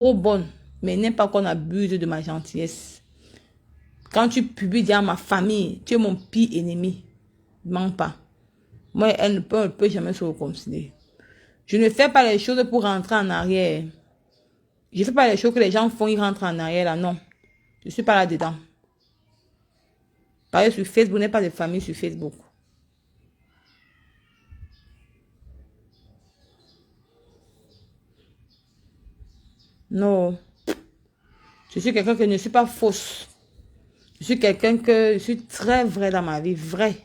trop bonne, mais n'aime pas qu'on abuse de ma gentillesse. Quand tu publies dans ma famille, tu es mon pire ennemi. Ne mens pas. Moi, elle ne peut jamais se réconcilier. Je ne fais pas les choses pour rentrer en arrière. Je ne fais pas les choses que les gens font, ils rentrent en arrière là, non. Je ne suis pas là-dedans. Parler sur Facebook, n'est pas de famille sur Facebook. Non. Je suis quelqu'un qui ne suis pas fausse. Je suis quelqu'un que je suis très vrai dans ma vie. Vrai.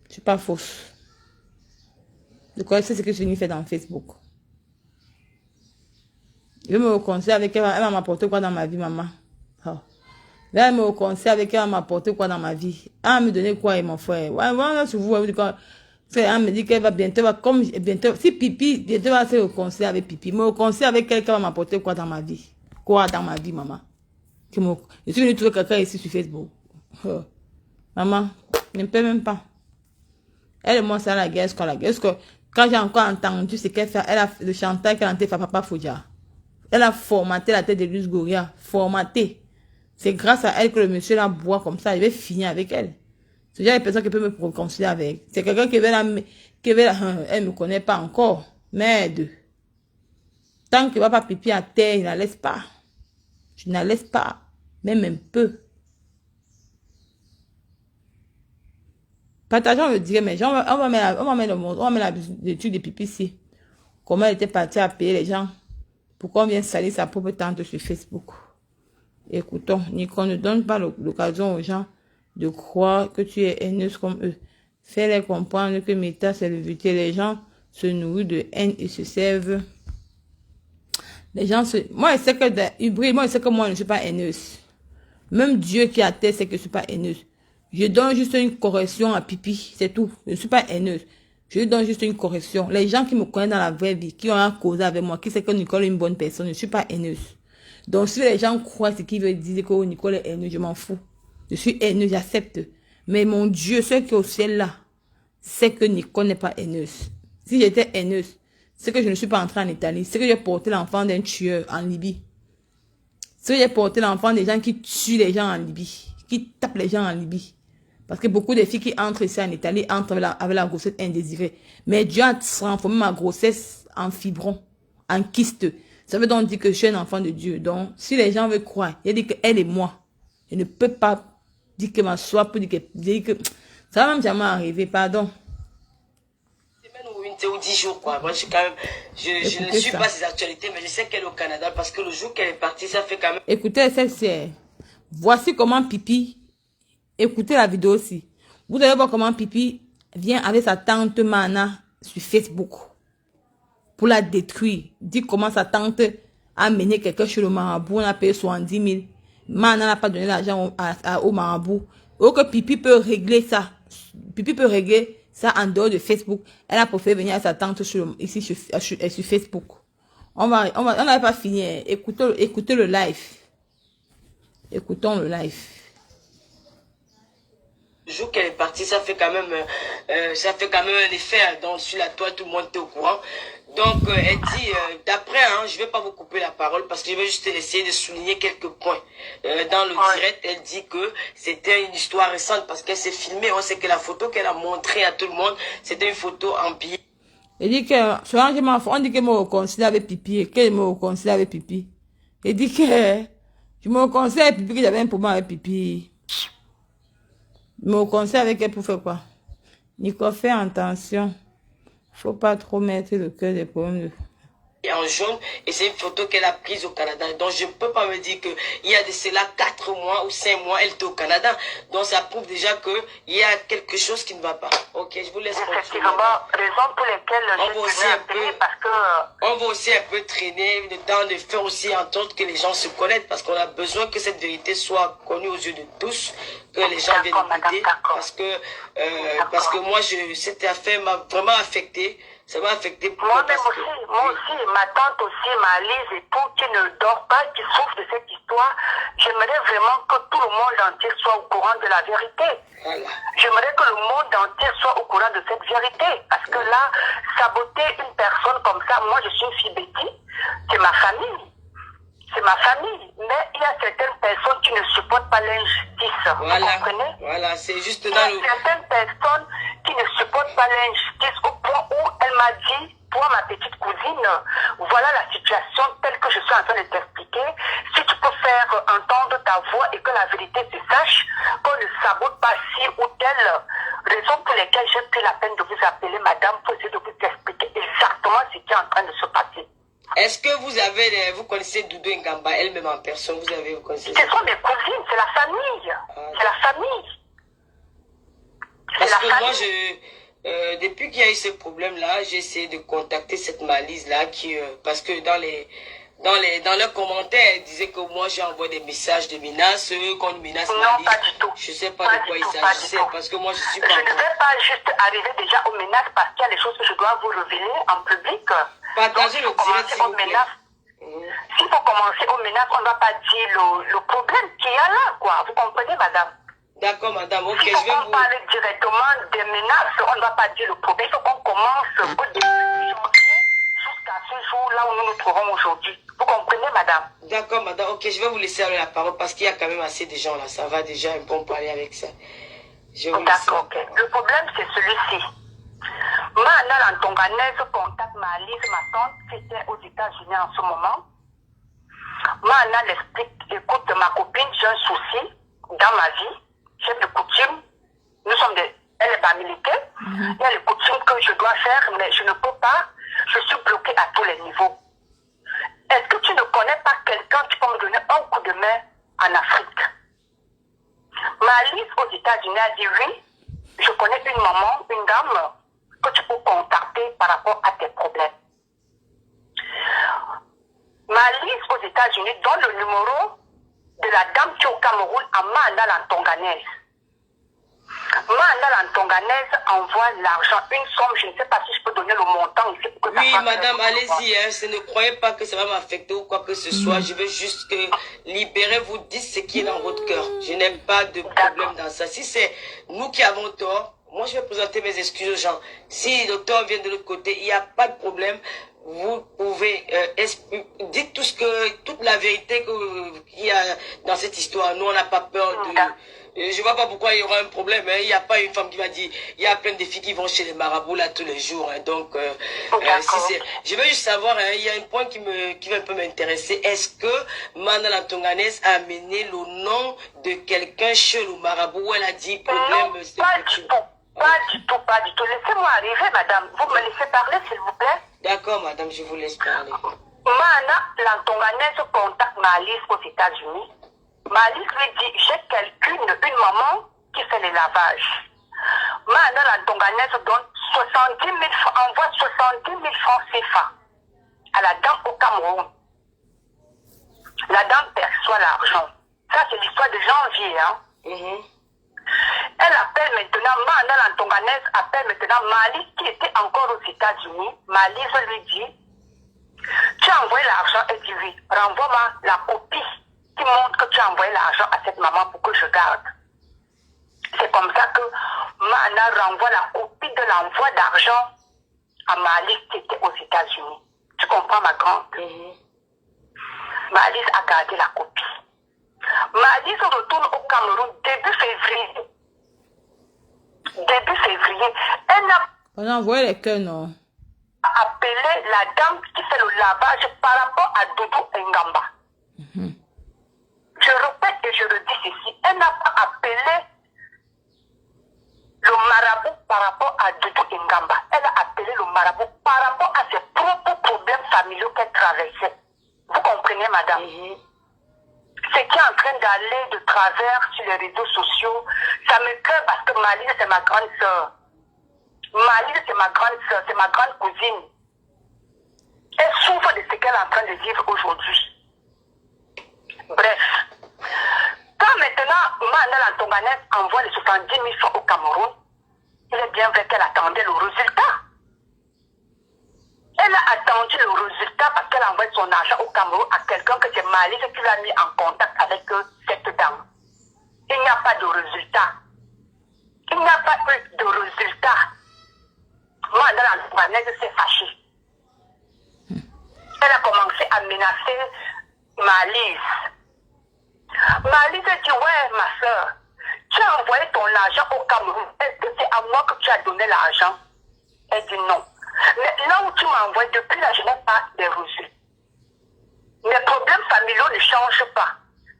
Je ne suis pas fausse. Je connais ce que je finis faire dans Facebook. Je vais me réconcilier avec elle. Elle va m'apporter quoi dans ma vie, maman? Oh. Là, elle me réconcilier avec elle. Elle va m'apporter quoi dans ma vie? Elle va me donner quoi, mon frère? Ouais, voilà, sur vous. Elle me dit qu'elle va bientôt, si Pipi, bientôt va se réconcilier avec Pipi. Me réconcilier avec elle, qu'elle va m'apporter quoi dans ma vie? Quoi dans ma vie, maman? Je suis venue trouver quelqu'un ici sur Facebook. Oh. Maman, je ne peux même pas. Elle et moi, c'est la guerre, la guerre. Parce que quand j'ai encore entendu ce qu'elle fait, elle a le chanteur qu'elle a fait Papa Fouja. Elle a formaté la tête de Luz Goria. Formaté. C'est grâce à elle que le monsieur la boit comme ça. Il va finir avec elle. C'est déjà une personne qui peut me réconcilier avec. C'est quelqu'un qui elle ne me connaît pas encore. Merde. Tant qu'il ne va pas pipi à terre, il ne la laisse pas. Je ne la laisse pas. Même un peu. Partageons le direct, mais on va mettre l'étude de pipi ici. Comment elle était partie à payer les gens. Pourquoi on vient salir sa propre tante sur Facebook. Écoutons, Nico, ne donne pas l'occasion aux gens de croire que tu es haineuse comme eux. Fais-les comprendre que Meta, c'est le vérité. Les gens se nourrissent de haine et se servent. Moi, je sais que moi, je ne suis pas haineuse. Même Dieu qui a terre sait que je ne suis pas haineuse. Je donne juste une correction à Pipi, c'est tout. Je ne suis pas haineuse. Je lui donne juste une correction. Les gens qui me connaissent dans la vraie vie, qui ont un causé avec moi, qui savent que Nicole est une bonne personne, je ne suis pas haineuse. Donc si les gens croient ce qu'ils veulent dire que Nicole est haineuse, je m'en fous. Je suis haineuse, j'accepte. Mais mon Dieu, ceux qui est au ciel là, c'est que Nicole n'est pas haineuse. Si j'étais haineuse, c'est que je ne suis pas entrée en Italie. C'est que j'ai porté l'enfant d'un tueur en Libye. C'est que j'ai porté l'enfant des gens qui tuent les gens en Libye. Qui tapent les gens en Libye. Parce que beaucoup de filles qui entrent ici en Italie entrent avec la grossesse indésirée. Mais Dieu a transformé ma grossesse en fibron, en kyste. Ça veut donc dire que je suis un enfant de Dieu. Donc, si les gens veulent croire, il dit qu'elle et moi, je ne peux pas dire que ma soeur peut dire que ça va même jamais arriver, pardon. Ou 10 jours quoi. Moi, je ne suis pas ses actualités, mais je sais qu'elle est au Canada parce que le jour qu'elle est partie, ça fait quand même. Écoutez, c'est voici comment Pipi. Écoutez la vidéo aussi. Vous allez voir comment Pipi vient avec sa tante Mana sur Facebook pour la détruire. Dit comment sa tante a mené quelqu'un chez le marabout. On a payé 70 000. Mana n'a pas donné l'argent au marabout. Donc que Pipi peut régler ça. Pipi peut régler ça en dehors de Facebook. Elle a préféré venir avec sa tante ici sur Facebook. On n'avait pas fini. Écoutez le live. Écoutons le live. Le jour qu'elle est partie, ça fait quand même un effet. Donc sur la toile, tout le monde était au courant. Donc elle dit, d'après, je ne vais pas vous couper la parole parce que je vais juste essayer de souligner quelques points. Dans le direct, elle dit que c'était une histoire récente parce qu'elle s'est filmée. On sait que la photo qu'elle a montrée à tout le monde, c'était une photo en billet. Elle dit que, on dit que je me réconcilie avec Pipi, que je me réconcilie avec Pipi. Elle dit que je me réconcilie avec Pipi, que j'avais un problème avec Pipi. Je me réconcilie avec elle pour faire quoi? Nico, fais attention. Faut pas trop mettre le cœur des problèmes de... En jaune, et c'est une photo qu'elle a prise au Canada. Donc je ne peux pas me dire qu'il y a de cela 4 mois ou 5 mois, elle était au Canada. Donc ça prouve déjà qu'il y a quelque chose qui ne va pas. Ok, je vous laisse continuer. Effectivement, raison pour laquelle on va aussi un peu traîner le temps de faire aussi entendre que les gens se connaissent parce qu'on a besoin que cette vérité soit connue aux yeux de tous, que les gens viennent écouter parce que moi, cette affaire m'a vraiment affecté. Ça m'a affecté. Moi-même aussi, ma tante aussi, ma Lise et tout, qui ne dort pas, qui souffre de cette histoire. J'aimerais vraiment que tout le monde entier soit au courant de la vérité. Voilà. J'aimerais que le monde entier soit au courant de cette vérité. Parce que là, saboter une personne comme ça, moi je suis une fille Betty, c'est ma famille. ma famille. Mais il y a certaines personnes qui ne supportent pas l'injustice. Voilà, vous comprenez? voilà, c'est juste Il y dans a le... certaines personnes qui ne supportent pas l'injustice au point où elle m'a dit, toi ma petite cousine, voilà la situation telle que je suis en train de t'expliquer. Si tu peux faire entendre ta voix et que la vérité se sache, qu'on ne sabote pas ci ou telle raison pour lesquelles j'ai pris la peine de vous appeler madame pour essayer de vous expliquer exactement ce qui est en train de se passer. Est-ce que vous connaissez Doudou Ngamba elle-même en personne? Vous connaissez? Ce sont mes cousines, c'est la famille. C'est la famille. Parce que moi, depuis qu'il y a eu ce problème-là, j'ai essayé de contacter cette Malise-là parce que dans leurs commentaires, elle disait que moi j'ai envoyé des messages de menaces, qu'on menace Malise. Non, pas du tout. Je sais pas de quoi il s'agissait parce que moi je suis pas... Je ne vais pas juste arriver déjà aux menaces parce qu'il y a des choses que je dois vous révéler en public. Partagez le direct s'il vous plaît. S'il faut commencer aux menaces, on ne va pas dire le problème qu'il y a là, quoi. Vous comprenez, madame? D'accord, madame. Ok, si je vais on parle directement des menaces, on ne va pas dire le problème. Il faut qu'on commence au début de janvier jusqu'à ce jour-là où nous nous trouvons aujourd'hui. Vous comprenez, madame? D'accord, madame. Ok, je vais vous laisser la parole parce qu'il y a quand même assez de gens là. Ça va déjà un peu parler avec ça. D'accord, ok. Le problème, c'est celui-ci. Mana Lantonganese contacte Malise, ma tante, qui était aux États-Unis en ce moment. Mana l'explique, écoute, ma copine, j'ai un souci dans ma vie. Chef de coutume, elle est militaire. Il y a les coutumes que je dois faire, mais je ne peux pas. Je suis bloquée à tous les niveaux. Est-ce que tu ne connais pas quelqu'un qui peut me donner un coup de main en Afrique? Malise aux États-Unis a dit oui. Je connais une maman, une dame que tu peux contacter par rapport à tes problèmes. Malise aux États-Unis donne le numéro de la dame qui est au Cameroun à Mana Lantonganese. Mana Lantonganese envoie l'argent, une somme, je ne sais pas si je peux donner le montant ici. Pour que oui, ça madame, allez-y, hein, ne croyez pas que ça va m'affecter ou quoi que ce soit. Je veux juste que libérez, vous dites ce qui est dans votre cœur. Je n'ai pas de problème dans ça. Si c'est nous qui avons tort, moi je vais présenter mes excuses aux gens. Si le tort vient de l'autre côté, il n'y a pas de problème. Vous pouvez dites toute la vérité qu'il y a dans cette histoire. Nous, on n'a pas peur de... Je vois pas pourquoi il y aura un problème. Hein. Il n'y a pas une femme qui m'a dit... Il y a plein de filles qui vont chez les marabouts là tous les jours. Hein. Donc, je veux juste savoir, hein, il y a un point qui va un peu m'intéresser. Est-ce que Mana Lantonganese a amené le nom de quelqu'un chez le marabout où elle a dit problème? Non, pas du tout. Pas du tout, pas du tout. Laissez-moi arriver, madame. Vous me laissez parler, s'il vous plaît? D'accord, madame, je vous laisse parler. Mana Lantonganese contacte Malise aux États-Unis. Malise lui dit, j'ai une maman qui fait les lavages. Mana Lantonganese donne 70 000 francs, envoie 70 000 francs CFA à la dame au Cameroun. La dame perçoit l'argent. Ça, c'est l'histoire de janvier, hein. Elle appelle maintenant, Mana Lantonganese appelle maintenant Malise qui était encore aux États-Unis. Malise lui dit, tu as envoyé l'argent? Elle dit oui. Renvoie-moi la copie qui montre que tu as envoyé l'argent à cette maman pour que je garde. C'est comme ça que Mana renvoie la copie de l'envoi d'argent à Malise qui était aux États-Unis. Tu comprends, ma grande? Malise a gardé la copie. Malise retourne au Cameroun début février. Elle n'a On a envoyé les cœurs, non? appelé la dame qui fait le lavage par rapport à Doudou Ngamba. Je répète et je redis ceci. Elle n'a pas appelé le marabout par rapport à Doudou Ngamba. Elle a appelé le marabout par rapport à ses propres problèmes familiaux qu'elle traversait. Vous comprenez, madame? Ce qui est en train d'aller de travers sur les réseaux sociaux, ça me craint parce que Malise, c'est ma grande soeur. Malise, c'est ma grande soeur, c'est ma grande cousine. Elle souffre de ce qu'elle est en train de vivre aujourd'hui. Bref. Quand maintenant, Mana Lantonganese envoie les 70 000 francs au Cameroun, il est bien vrai qu'elle attendait le résultat. Elle a attendu le résultat parce qu'elle a envoyé son argent au Cameroun à quelqu'un que c'est Malise qui l'a mis en contact avec cette dame. Il n'y a pas de résultat. Il n'y a pas eu de résultat. Mana Lantonganese s'est fâchée. Elle a commencé à menacer Malice. Malice dit, ouais, ma soeur, tu as envoyé ton argent au Cameroun. Est-ce que c'est à moi que tu as donné l'argent? Elle dit non. Mais là où tu m'as envoyé, depuis là, je n'ai pas de reçus. Mes problèmes familiaux ne changent pas.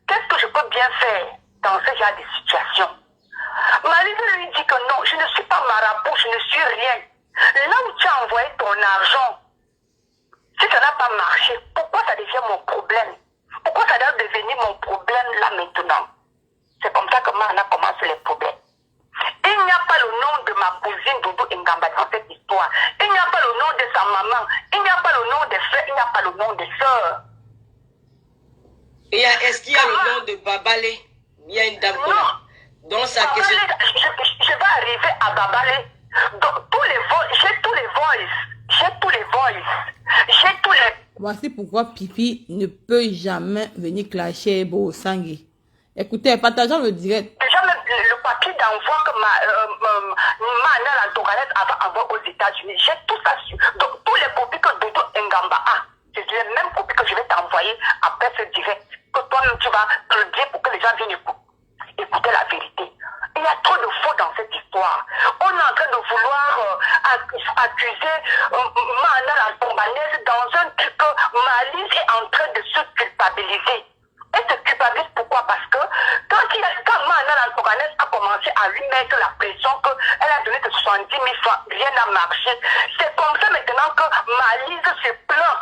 Qu'est-ce que je peux bien faire dans ce genre de situation? Malice lui dit que non, je ne suis pas marabout, je ne suis rien. Là où tu as envoyé ton argent, si ça n'a pas marché, pourquoi ça devient mon problème? Pourquoi ça doit devenir mon problème là maintenant? C'est comme ça que Mana commence les problèmes. Il n'y a pas le nom de ma cousine Doudou Ngamba dans cette histoire. Il n'y a pas le nom de sa maman. Il n'y a pas le nom des frères. Il n'y a pas le nom des sœurs. Est-ce qu'il y a le nom de Babalé? Il y a une dame dans sa question. Je vais arriver à Babalé. Donc, tous les voices, j'ai tous les voices. Voici pourquoi Pipi ne peut jamais venir clasher Bo Sangui. Écoutez, partageons le direct. Déjà, même le papier d'envoi que Mana la Togolaise avait envoyé aux États-Unis, j'ai tout ça sur. Donc, tous les copies que Dodo Ngamba a, c'est les mêmes copies que je vais t'envoyer après ce direct. Que toi-même, tu vas te le dire pour que les gens viennent écouter la vérité. Il y a trop de faux dans cette histoire. On est en train de vouloir accuser Mana la Togolaise dans un truc que Malice est en train de se culpabiliser. Elle se culpabilise pourquoi? Parce que quand Mana la Togolaise a commencé à lui mettre la pression qu'elle a donné de 70 000 francs, rien n'a marché. C'est comme ça maintenant que Malice se plaint.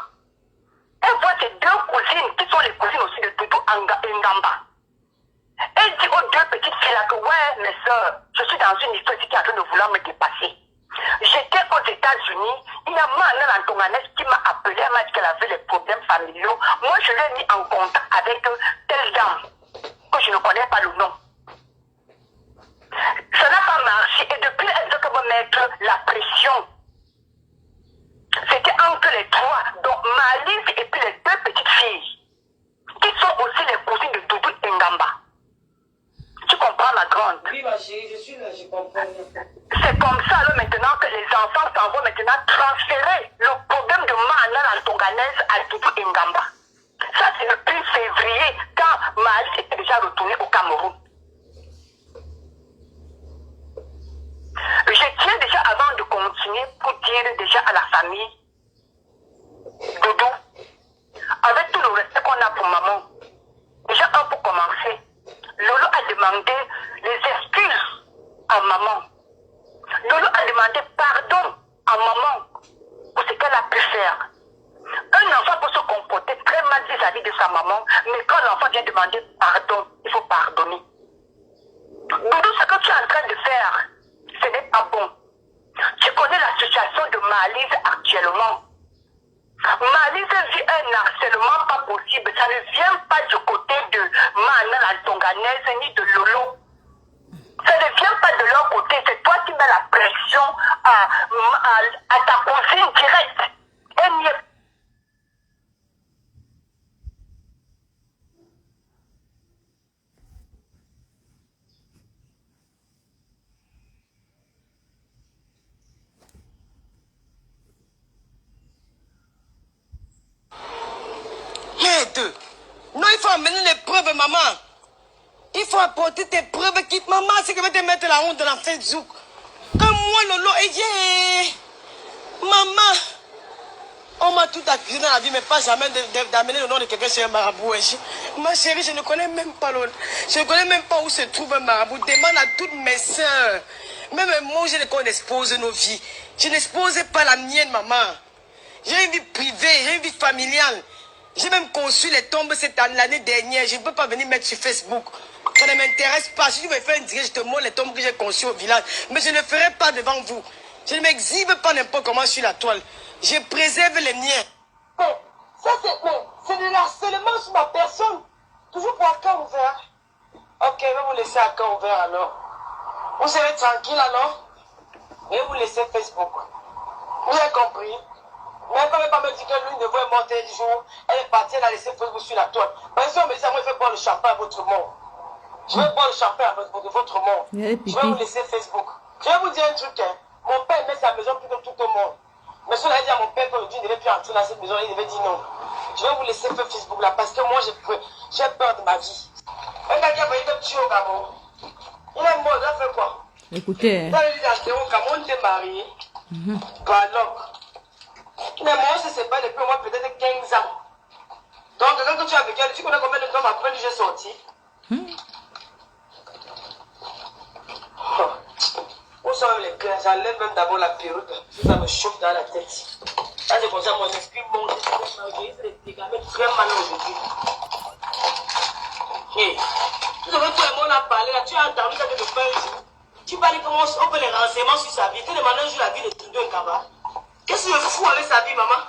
Elle voit ses deux cousines, qui sont les cousines aussi de Doudou Ngamba. Elle dit aux deux petites filles là que ouais, mes soeurs, je suis dans une histoire qui est en train de vouloir me dépasser. J'étais aux États-Unis, il y a Mana la Togolaise qui m'a appelé, elle m'a dit qu'elle avait les problèmes familiaux. Moi, je l'ai mis en contact avec telle dame, que je ne connais pas le nom. Ça n'a pas marché et depuis, elle veut que me mettre la pression. C'était entre les trois, donc Malice et puis les deux petites filles, qui sont aussi les cousines de Doudou Ngamba. Tu comprends ma grande? Oui, ma chérie, je suis là, je comprends. C'est comme ça là, maintenant que les enfants s'en vont maintenant transférer le problème de Mana la Togolaise à Doudou Ngamba. Ça, c'est le 1er février, quand Malice était déjà retourné au Cameroun. Je tiens déjà, avant de continuer, pour dire déjà à la famille, Doudou, avec tout le respect qu'on a pour maman, déjà pour commencer, Lolo a demandé les excuses à maman. Lolo a demandé pardon à maman pour ce qu'elle a pu faire. Un enfant peut se comporter très mal vis-à-vis de sa maman, mais quand l'enfant vient demander pardon, il faut pardonner. Doudou, ce que tu es en train de faire, ce n'est pas bon. Tu connais la situation de Malice actuellement. Malice vit un harcèlement pas possible. Ça ne vient pas du côté de Mana la Togolaise ni de Lolo. Ça ne vient pas de leur côté. C'est toi qui mets la pression à ta cousine directe. Elle n'y est. Non, il faut amener les preuves, maman. Il faut apporter tes preuves. Maman, c'est que va te mettre la honte dans la Facebook. Comme moi, Lolo, maman, on m'a tout accusé dans la vie, mais pas jamais d'amener le nom de quelqu'un chez un marabout. Ma chérie, je ne connais même pas l'autre. Je ne connais même pas où se trouve un marabout. Demande à toutes mes soeurs. Même moi, je ne qu'on expose nos vies. Je n'expose pas la mienne, maman. J'ai une vie privée, j'ai une vie familiale. J'ai même conçu les tombes l'année dernière. Je ne peux pas venir mettre sur Facebook. Ça ne m'intéresse pas. Si tu veux faire une direct, je te montre les tombes que j'ai conçues au village. Mais je ne le ferai pas devant vous. Je ne m'exhibe pas n'importe comment sur la toile. Je préserve les miens. Mais ça, c'est de l'harcèlement sur ma personne. Toujours pour un cas ouvert. Ok, je vais vous laisser un cas ouvert alors. Vous serez tranquille alors. Je vais vous laisser Facebook. Vous avez compris? Mais elle ne peut pas me dire que lui ne veut monter du jour. Elle est partie, elle a laissé Facebook sur la toile. Par exemple, me dit, moi, je vais boire le champagne à votre mort. Je vais boire le champagne à votre mort. Je vais vous laisser Facebook. Je vais vous dire un truc. Hein. Mon père met sa maison plus que tout le monde. Mais si on avait dit à mon père qu'aujourd'hui, il ne devait plus entrer dans cette maison, il devait dire non. Je vais vous laisser faire Facebook là parce que moi, j'ai peur de ma vie. Un gars qui a failli te tuer au Gabon, il est mort, il a fait quoi? Écoutez. Quand il est au Gabon, il est marié. Voilà. Mais moi, on se sépare depuis au moins peut-être 15 ans. Donc, quand tu es avec elle, tu connais combien de temps après que j'ai sorti? Où sont les cœurs? J'enlève même d'abord la perruque. Ça me chauffe dans la tête. Là, c'est comme ça, mon esprit monte. Je vais très mal aujourd'hui. Hey. Tout ce que tout le monde a parlé, là, tu as entendu ça que je fais un jour. Tu parles comment on peut les renseignements sur sa vie. Tu demandes un jour la vie de Trudeau et Kaba. Qu'est-ce que tu fous avec sa vie, maman?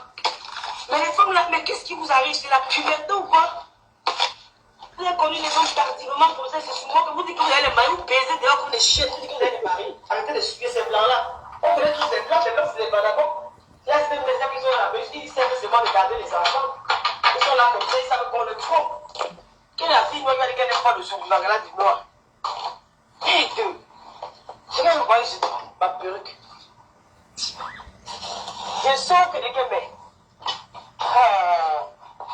Mais les femmes là, mais qu'est-ce qui vous arrive? C'est la puberté ou quoi? Vous avez connu les hommes tardivement comme ça, c'est souvent que vous dites que vous allez les marier, vous baisez dehors comme des chiens, vous dites que vous allez les marier. Arrêtez de suivre ces plans-là. On connaît tous ces plans, c'est des vagabonds. Là, c'est des gens qui sont là, ils savent seulement regarder les enfants. Ils sont là comme ça, ils savent qu'on le trompe. Quelle est la fille noire qui n'aime pas le souverain là du noir? Hé, deux. Je vais me voir juste ma perruque. Je sens que les gars, mais.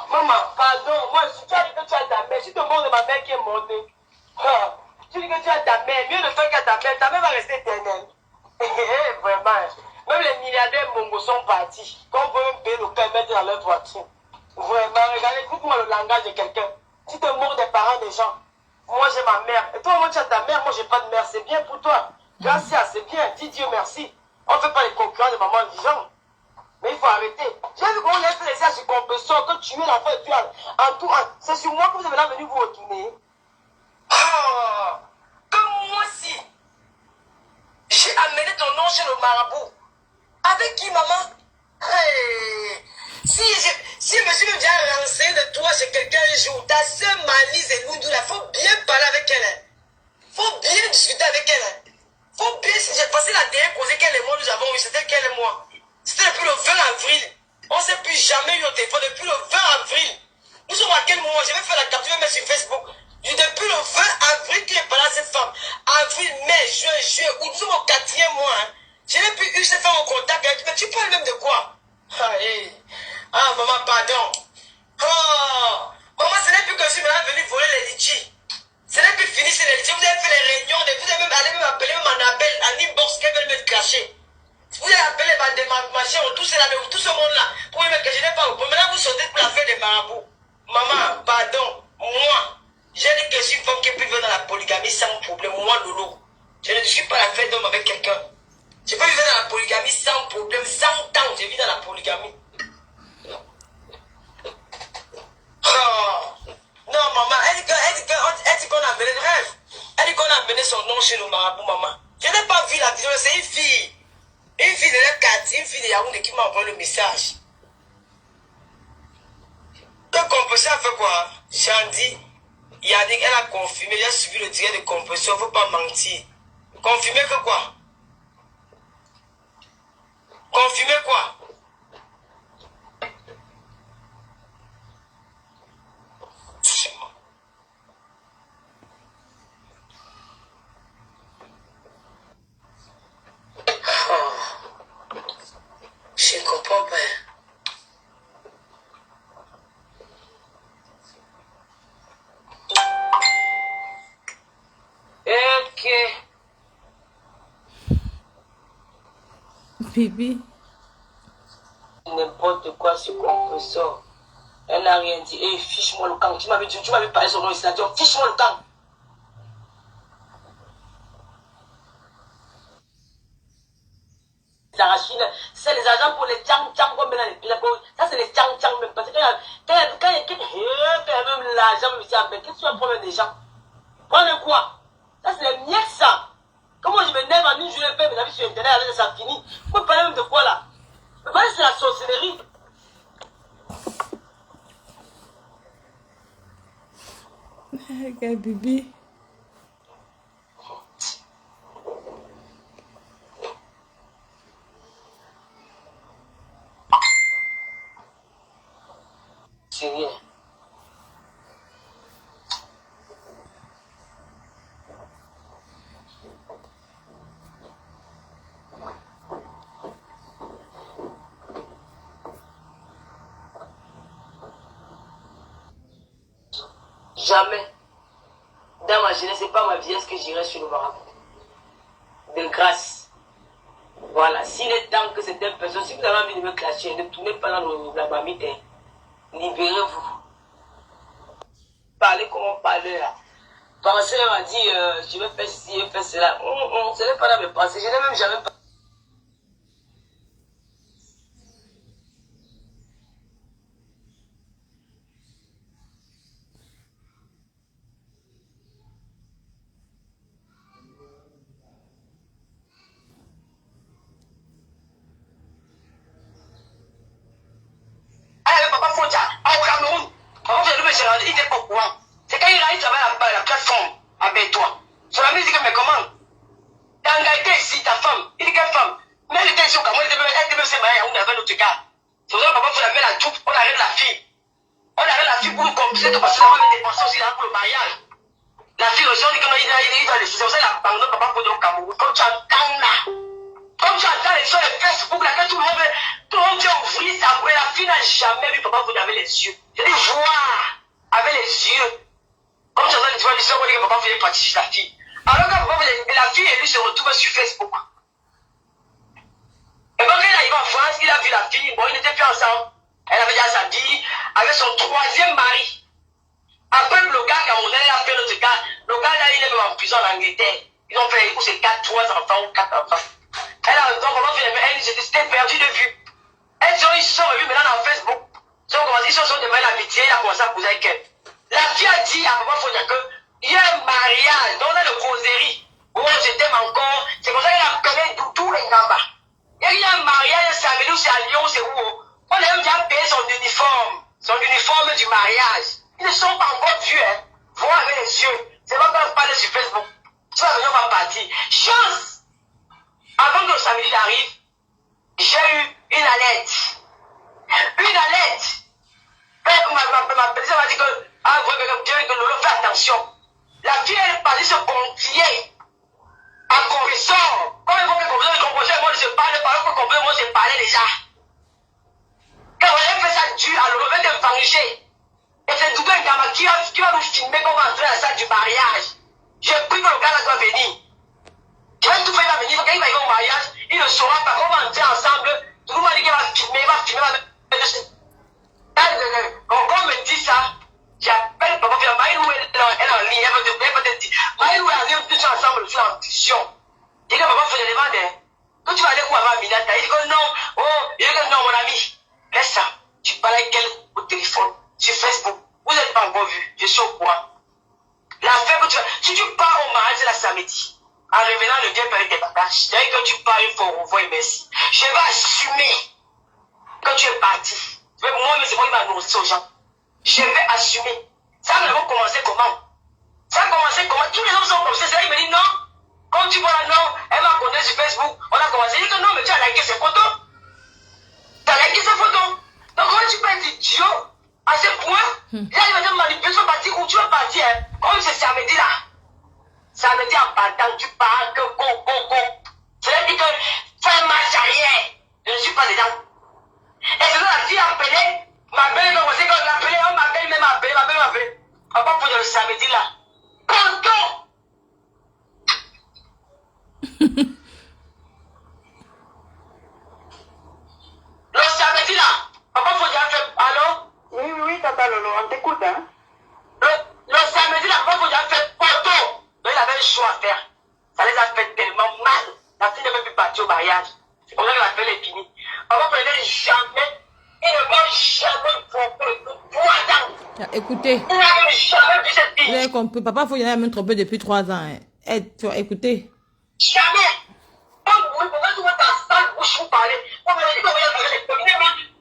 Maman, pardon, moi, si tu as dit que tu as ta mère, si tu demandes de ma mère qui est morte, tu dis que tu as ta mère, mieux de faire qu'à ta mère va rester éternelle. Vraiment, même les milliardaires mongos sont partis. Qu'on peut même payer le cœur et mettre dans leur voiture. Vraiment, regardez, écoute-moi le langage de quelqu'un. Tu te moques des parents des gens. Moi, j'ai ma mère. Et toi, moi, tu as ta mère, moi, j'ai pas de mère. C'est bien pour toi. Gracias, c'est bien. Dis Dieu merci. On ne fait pas les concurrents de maman vivant. Mais il faut arrêter. J'ai vu qu'on laisse laisser à ce compresseur, que tu es l'enfant et puis en tout. C'est sur moi que vous avez là venu vous retourner. Ah, comme moi si j'ai amené ton nom chez le marabout. Avec qui, maman? Hey. Si je me suis déjà renseigné de toi chez quelqu'un un jour, ta soeur Malise et Loundou, il faut bien parler avec elle. Il faut bien discuter avec elle. Faut bien, j'ai passé la dernière causée qu'elle et moi nous avons eu, c'était qu'elle et moi. C'était depuis le 20 avril. On ne s'est plus jamais eu au téléphone depuis le 20 avril. Nous sommes à quel moment? Je vais faire la capture, mettre sur Facebook. Depuis le 20 avril qu'il est parlé à cette femme. Avril, mai, juin, juillet, août. Nous sommes au 4e mois. Hein. Je n'ai plus eu cette femme en contact avec. Mais tu parles même de quoi? Ah, hey. Ah, maman, pardon. Oh, maman, ce n'est plus que je suis maintenant venu voler les litchis. Ce n'est plus fini, c'est les litchis. Vous avez fait les réunions. Vous avez même allé me appeler même en appel, en inbox, qu'elle veut me cracher. Vous avez appelé des machins, tout ce monde-là, pour dire que je n'ai pas au maintenant vous sautez pour la faire des marabouts. Maman, pardon, moi, j'ai dit que je suis une femme qui peut vivre dans la polygamie sans problème. Moi, Lolo, je ne suis pas la fête d'homme avec quelqu'un. Je peux vivre dans la polygamie sans problème, 100 ans, je vis dans la polygamie. Oh. Non, maman, elle dit qu'on a mené le rêve. Elle dit qu'on a mené son nom chez le marabout, maman. Je n'ai pas vu la vidéo, c'est une fille. Une fille de la quartier, une fille de Yaoundé qui m'a envoyé le message. Le compresseur fait quoi? Chandy, Yannick, elle a confirmé, elle a suivi le direct de compresseur, il ne faut pas mentir. Confirmer que quoi? Confirmer quoi? Je ne comprends pas. Ok. Bibi. N'importe quoi sur compresseur. Elle n'a rien dit. Et fiche-moi le camp. Tu m'avais parlé son nom ici. Elle a dit, fiche-moi le camp. C'est les agents pour les tchang-tchang comme maintenant les ça c'est les tchang-tchang même parce que quand il y a même l'argent mais qu'est-ce que tu as problème des gens prends quoi ça c'est les miettes ça comment je me lève en une journée faire mes amis sur internet avec ça fini vous parlez même de quoi là mais c'est la sorcellerie Okay, Bibi. c'est rien. Jamais. Dans ma jeunesse, c'est pas ma vieillesse que j'irai sur le marabout. De grâce. Voilà. S'il est temps que cette personne, si vous avez envie de me clasher, ne tournez pas dans la mamite. Libérez-vous. Parlez comme on parle là. Parce qu'elle m'a dit, je vais faire ci, je vais faire cela. Ce n'est pas dans mes pensées. Je n'ai même jamais pas. Il était pas au courant. C'est quand il a travaillé la plateforme avec toi. Son ami dit que, mais comment? T'as engagé ici ta femme. Il dit quelle femme? Mais elle était ici au Cameroun, elle était même mariée à un autre gars. C'est pour ça que papa, il faut la mettre la troupe, on arrête la fille. On arrête la fille pour nous compliquer, parce que la femme est dépensée aussi là pour le mariage. La fille aussi, on dit qu'il doit décider. C'est pour ça qu'il a abandonné papa pour au Cameroun. Comme tu entends là. Comme tu entends les sur les Facebook, là, que tout le monde vient ouvrir sa bouche. La fille n'a jamais vu papa vous avec les yeux. Je dis voir. Avec les yeux. Comme ça, tu vois l'histoire où que papa faisait partie de la fille. Alors que papa faisait, la fille et lui se retrouvent sur Facebook. Et quand il arrive en France, il a vu la fille, bon, ils n'étaient plus ensemble. Elle avait déjà sa vie avec son troisième mari. Après, le gars camerounais, il a fait notre gars. Le gars là, il est même en prison en Angleterre. Ils ont fait, c'est 3 enfants ou 4 enfants. Elle a donc, comment fait, elle, j'étais perdu de vue. Ils se sont revus maintenant dans Facebook. Ils se sont demandé l'amitié, il a commencé à poser avec elle. La fille a dit à Papa Fodia qu'il y a un mariage dans le causerie où je t'aime encore. C'est pour ça qu'elle a connu tout les gambas. Il y a un mariage samedi ou c'est à Lyon, c'est où? On a même déjà payé son uniforme du mariage. Ils ne sont pas encore vus, hein. Voir avec les yeux. C'est pas quand on parle sur Facebook. Tu vas venir, on va partir. Chance! Avant que le samedi arrive, j'ai eu une alerte. Une alerte! Quand ma belle-sœur m'a dit que, que Lolo fait attention. La fille, elle est partie se confier à Corressor. Quand elle voit que Corressor, moi, je parle, pendant que Corressor, moi, je parlais déjà. Quand elle fait ça dur, à Lolo, elle va venger. Et c'est tout un gamin qui va nous filmer qu'on va entrer à la salle du mariage. J'ai pris que le gars là doit venir. Je vais tout faire, il va venir. Quand il va y avoir au mariage, il ne saura pas qu'on va entrer ensemble. Tout le monde va dire qu'il va filmer, il va filmer. Quand on me dit ça, j'appelle papa, Maïlou elle est en ligne, elle va te dire, Maïlou est en ligne, tous ensemble, je suis en discussion. Je dis que papa, il faut les demander. Quand tu vas aller où avant Minata, il dit que non, il dit que non, mon ami, laisse ça. Tu parles avec elle au téléphone, sur Facebook. Vous n'êtes pas encore vu, je suis au courant. L'affaire que tu vas, si tu pars au mariage, c'est la samedi. En revenant, le Dieu paye tes bagages. Dès que tu pars, il faut revoir et merci. Je vais assumer que tu es parti. Moi, c'est moi qui m'a annoncé aux gens. Je vais assumer. Ça va commencer comment? Ça a commencé comment? Tous les hommes sont comme ça. C'est là, il me dit non. Quand tu vois là, non, elle m'a connu sur Facebook. On a commencé. Il dit que non, mais tu as liké ses photos. Tu as liké ses photos. Donc, comment tu peux être idiot à ce point? Là, il va te manipuler. Tu vas partir où tu vas partir. Hein? Comme c'est samedi là. Samedi en partant, tu pars que go. C'est-à-dire que fais marche arrière. Je ne suis pas dedans. Et c'est là la fille a appelé, ma belle, quand on l'a appelé, on m'appelle, même m'appelle. Papa, pour le samedi là. Pardon! Le samedi là, papa, faut dire, allô? Oui, Tata Lolo, on t'écoute, hein? Le samedi là, papa, faut dire, fait photo. Donc il avait le choix à faire. Ça les a fait tellement mal. La fille ne veut plus partir au mariage. C'est comme ça que l'appel est fini. Papa, faut dire, jamais. Il ne va jamais pour écoutez, il n'a jamais vu cette fille. vous avez compris, papa, faut y aller même trompé depuis 3 ans. Hein. Écoutez. Jamais. Pourquoi tu vois ta sale bouche vous parler? On m'a dit qu'on va y aller les communes,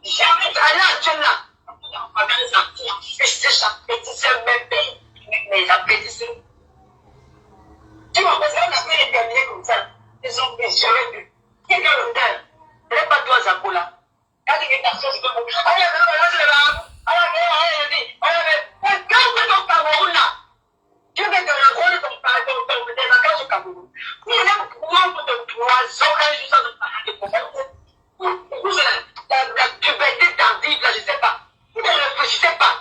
jamais. Elle est actuelle là. On va regarder sa fille, fêter sa petite bébé. Mais la petite sœur. Tu vois, parce qu'on a fait les terminer comme ça. Ils ont fait jamais vu. Qui est dans l'hôtel? Ce n'est pas toi, Zakola. Quand il est garçon, c'est comme vous. Allez, ton Cameroun là. Tu veux que le rôle de tes vacances au Cameroun. Il y a un nombre de poisons quand je suis en train de parler. Vous la puberté tardive là, je ne sais pas. Vous ne réfléchissez pas.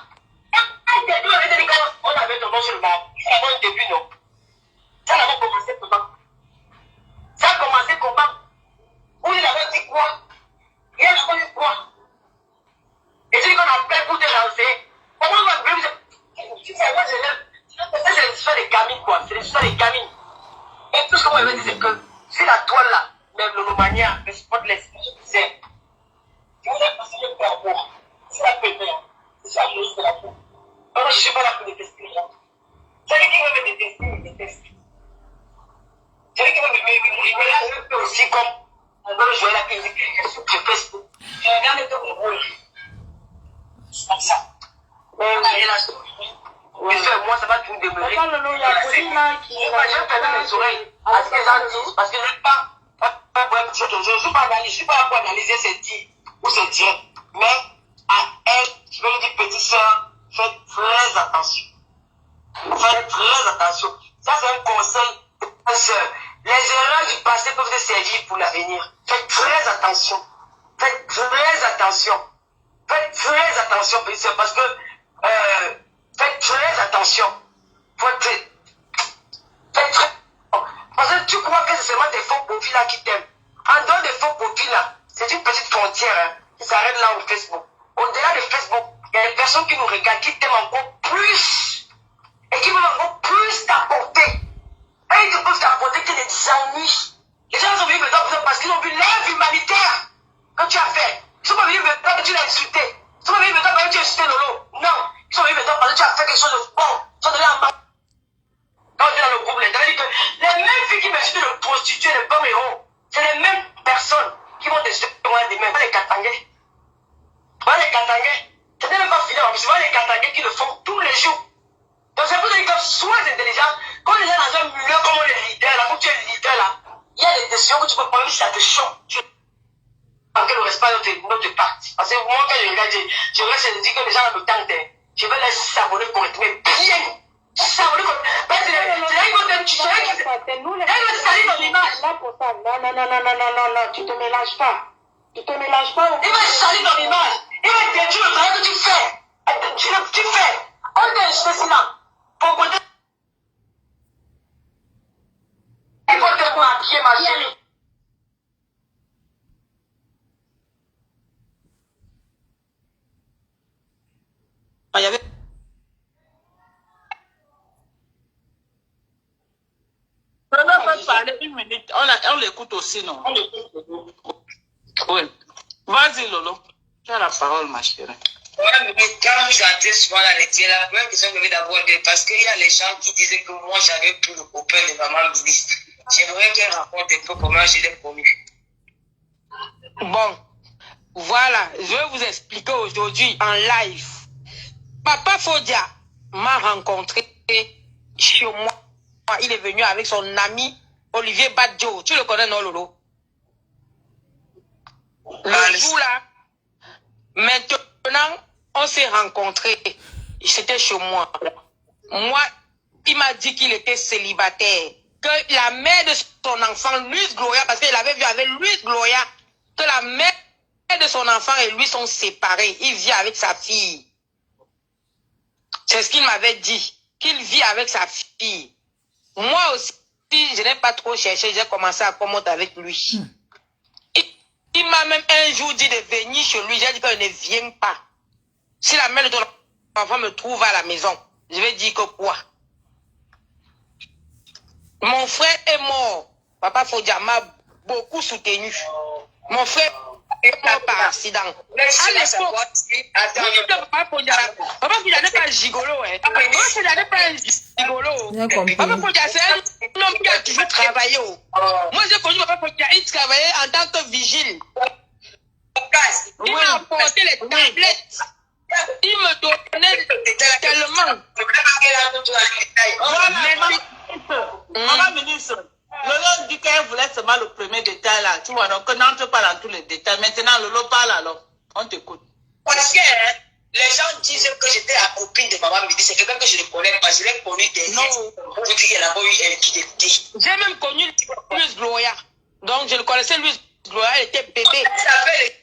sur le bar. C'est avant le début, non? Ça n'a pas commencé comment? Ça a commencé comment? Où il avait dit quoi? Il a dit quoi? Et c'est qu'on appelle pour te lancer. Comment on va vous... C'est l'histoire des gamines, quoi. C'est l'histoire des gamines. Et tout ce qu'on m'avait dit, c'est que si la toile là, même le Romania, le spotless, je disais, si vous avez passé le temps pour, c'est la peine, c'est ça le de la peau. Alors je ne suis pas là pour détester les gens. Celui qui veut me détester, me déteste. Celui qui veut me détester aussi comme on veut jouer la musique, je fais ce que je regarde tout mon rôle. C'est comme ça. Mais oui, moi ça va tout demeurer. Moi j'ai fermé mes oreilles à ce que les gens disent parce que je n'ai pas. Je ne suis pas analysé, je suis pas là pour analyser ces dits ou ces dieux. Mais à elle, je vais lui dire, petite soeur, faites très attention. Faites très attention. Ça, c'est un conseil de ma soeur. Les erreurs du passé peuvent te servir pour l'avenir. Faites très attention. Faites très attention. Faites très attention, petite soeur, parce que faites très attention. Faites très parce que tu crois que c'est seulement des faux profils là qui t'aiment. En dehors des faux profils là, c'est une petite frontière hein, qui s'arrête là au Facebook. Au-delà de Facebook, il y a des personnes qui nous regardent, qui t'aiment encore plus. Et qui veulent encore plus t'apporter. Et ils ne peuvent t'apporter que des ennuis. Les gens sont venus maintenant parce qu'ils ont vu l'œuvre humanitaire que tu as fait. Ils sont pas venus maintenant parce que tu l'as insulté. Ils sont pas venus maintenant parce que tu as insulté Lolo. Non. Ils sont venus maintenant parce que tu as fait quelque chose de bon. Ils sont donnés en bas. Quand on est dans le groupe, les mêmes filles qui m'insultent de prostituer, de pommes héros, c'est les mêmes personnes qui vont te jeter demain. Les Katangais. Voilà les Katangais. C'est même pas fini, c'est les Katangais qui le font tous les jours. Donc c'est pour dire que sois intelligent. Quand on est dans un milieu comme les leaders, là, quand tu es leader là, il y a des décisions que tu peux prendre si ça te choque. En quel respect notre parti. Parce que moi, quand je regarde, je reste dire que les gens me tentent. Je vais les savonner correctement, bien. Savonner correctement. Non, tu te mélanges pas. Tu te mélanges pas. Il va salir dans l'image. Il va détruire le travail que tu fais. Tu fais. On est juste là. Pour côté. Il faut te maquiller, ma chérie. Il y avait. On peut parler une minute. On l'écoute aussi, non? Oui. Vas-y, Lolo. Tu as la parole, ma chérie. Ouais, mais quand vous entrez souvent dans les tiers là, même besoin de d'abord parce qu'il y a les gens qui disaient que moi j'avais plus le copain de maman ministre. J'aimerais qu'elle raconte un peu comment je l'ai promis. Bon, voilà, je vais vous expliquer aujourd'hui en live. Papa Fodia m'a rencontré chez moi. Il est venu avec son ami Olivier Badjo. Tu le connais, non, Lolo? Le jour là, maintenant, on s'est rencontrés. C'était chez moi. Moi, il m'a dit qu'il était célibataire. Que la mère de son enfant, Luis Gloria, parce qu'il avait vu avec Luis Gloria, que la mère de son enfant et lui sont séparés. Il vit avec sa fille. C'est ce qu'il m'avait dit. Qu'il vit avec sa fille. Moi aussi, je n'ai pas trop cherché. J'ai commencé à commenter avec lui. Il m'a même un jour dit de venir chez lui. J'ai dit qu'il ne vient pas. Si la mère de ton enfant me trouve à la maison, je vais dire que quoi? Mon frère est mort. Papa Fodia m'a beaucoup soutenu. Mon frère est mort par accident. À l'époque, Papa Fodia n'est pas gigolo. Papa Fodia n'est pas gigolo. Papa Fodia, c'est un homme qui a toujours travaillé. Moi, j'ai connu Papa Fodia, il travaillait en tant que vigile. Il m'a apporté les tablettes. Il me donnait tellement. Maman ministre, Lolo dit qu'elle voulait seulement le premier détail là. Tu vois, donc on n'entre pas dans tous les détails. Maintenant, Lolo parle alors. On t'écoute. Parce que les gens disent que j'étais la copine de maman Midi. C'est quelqu'un que je ne connais pas. Je l'ai connu derrière. Pour vous dire qu'elle a eu une fidélité. J'ai même connu Luis Gloria. Donc je le connaissais Luis Gloria, elle était bébé.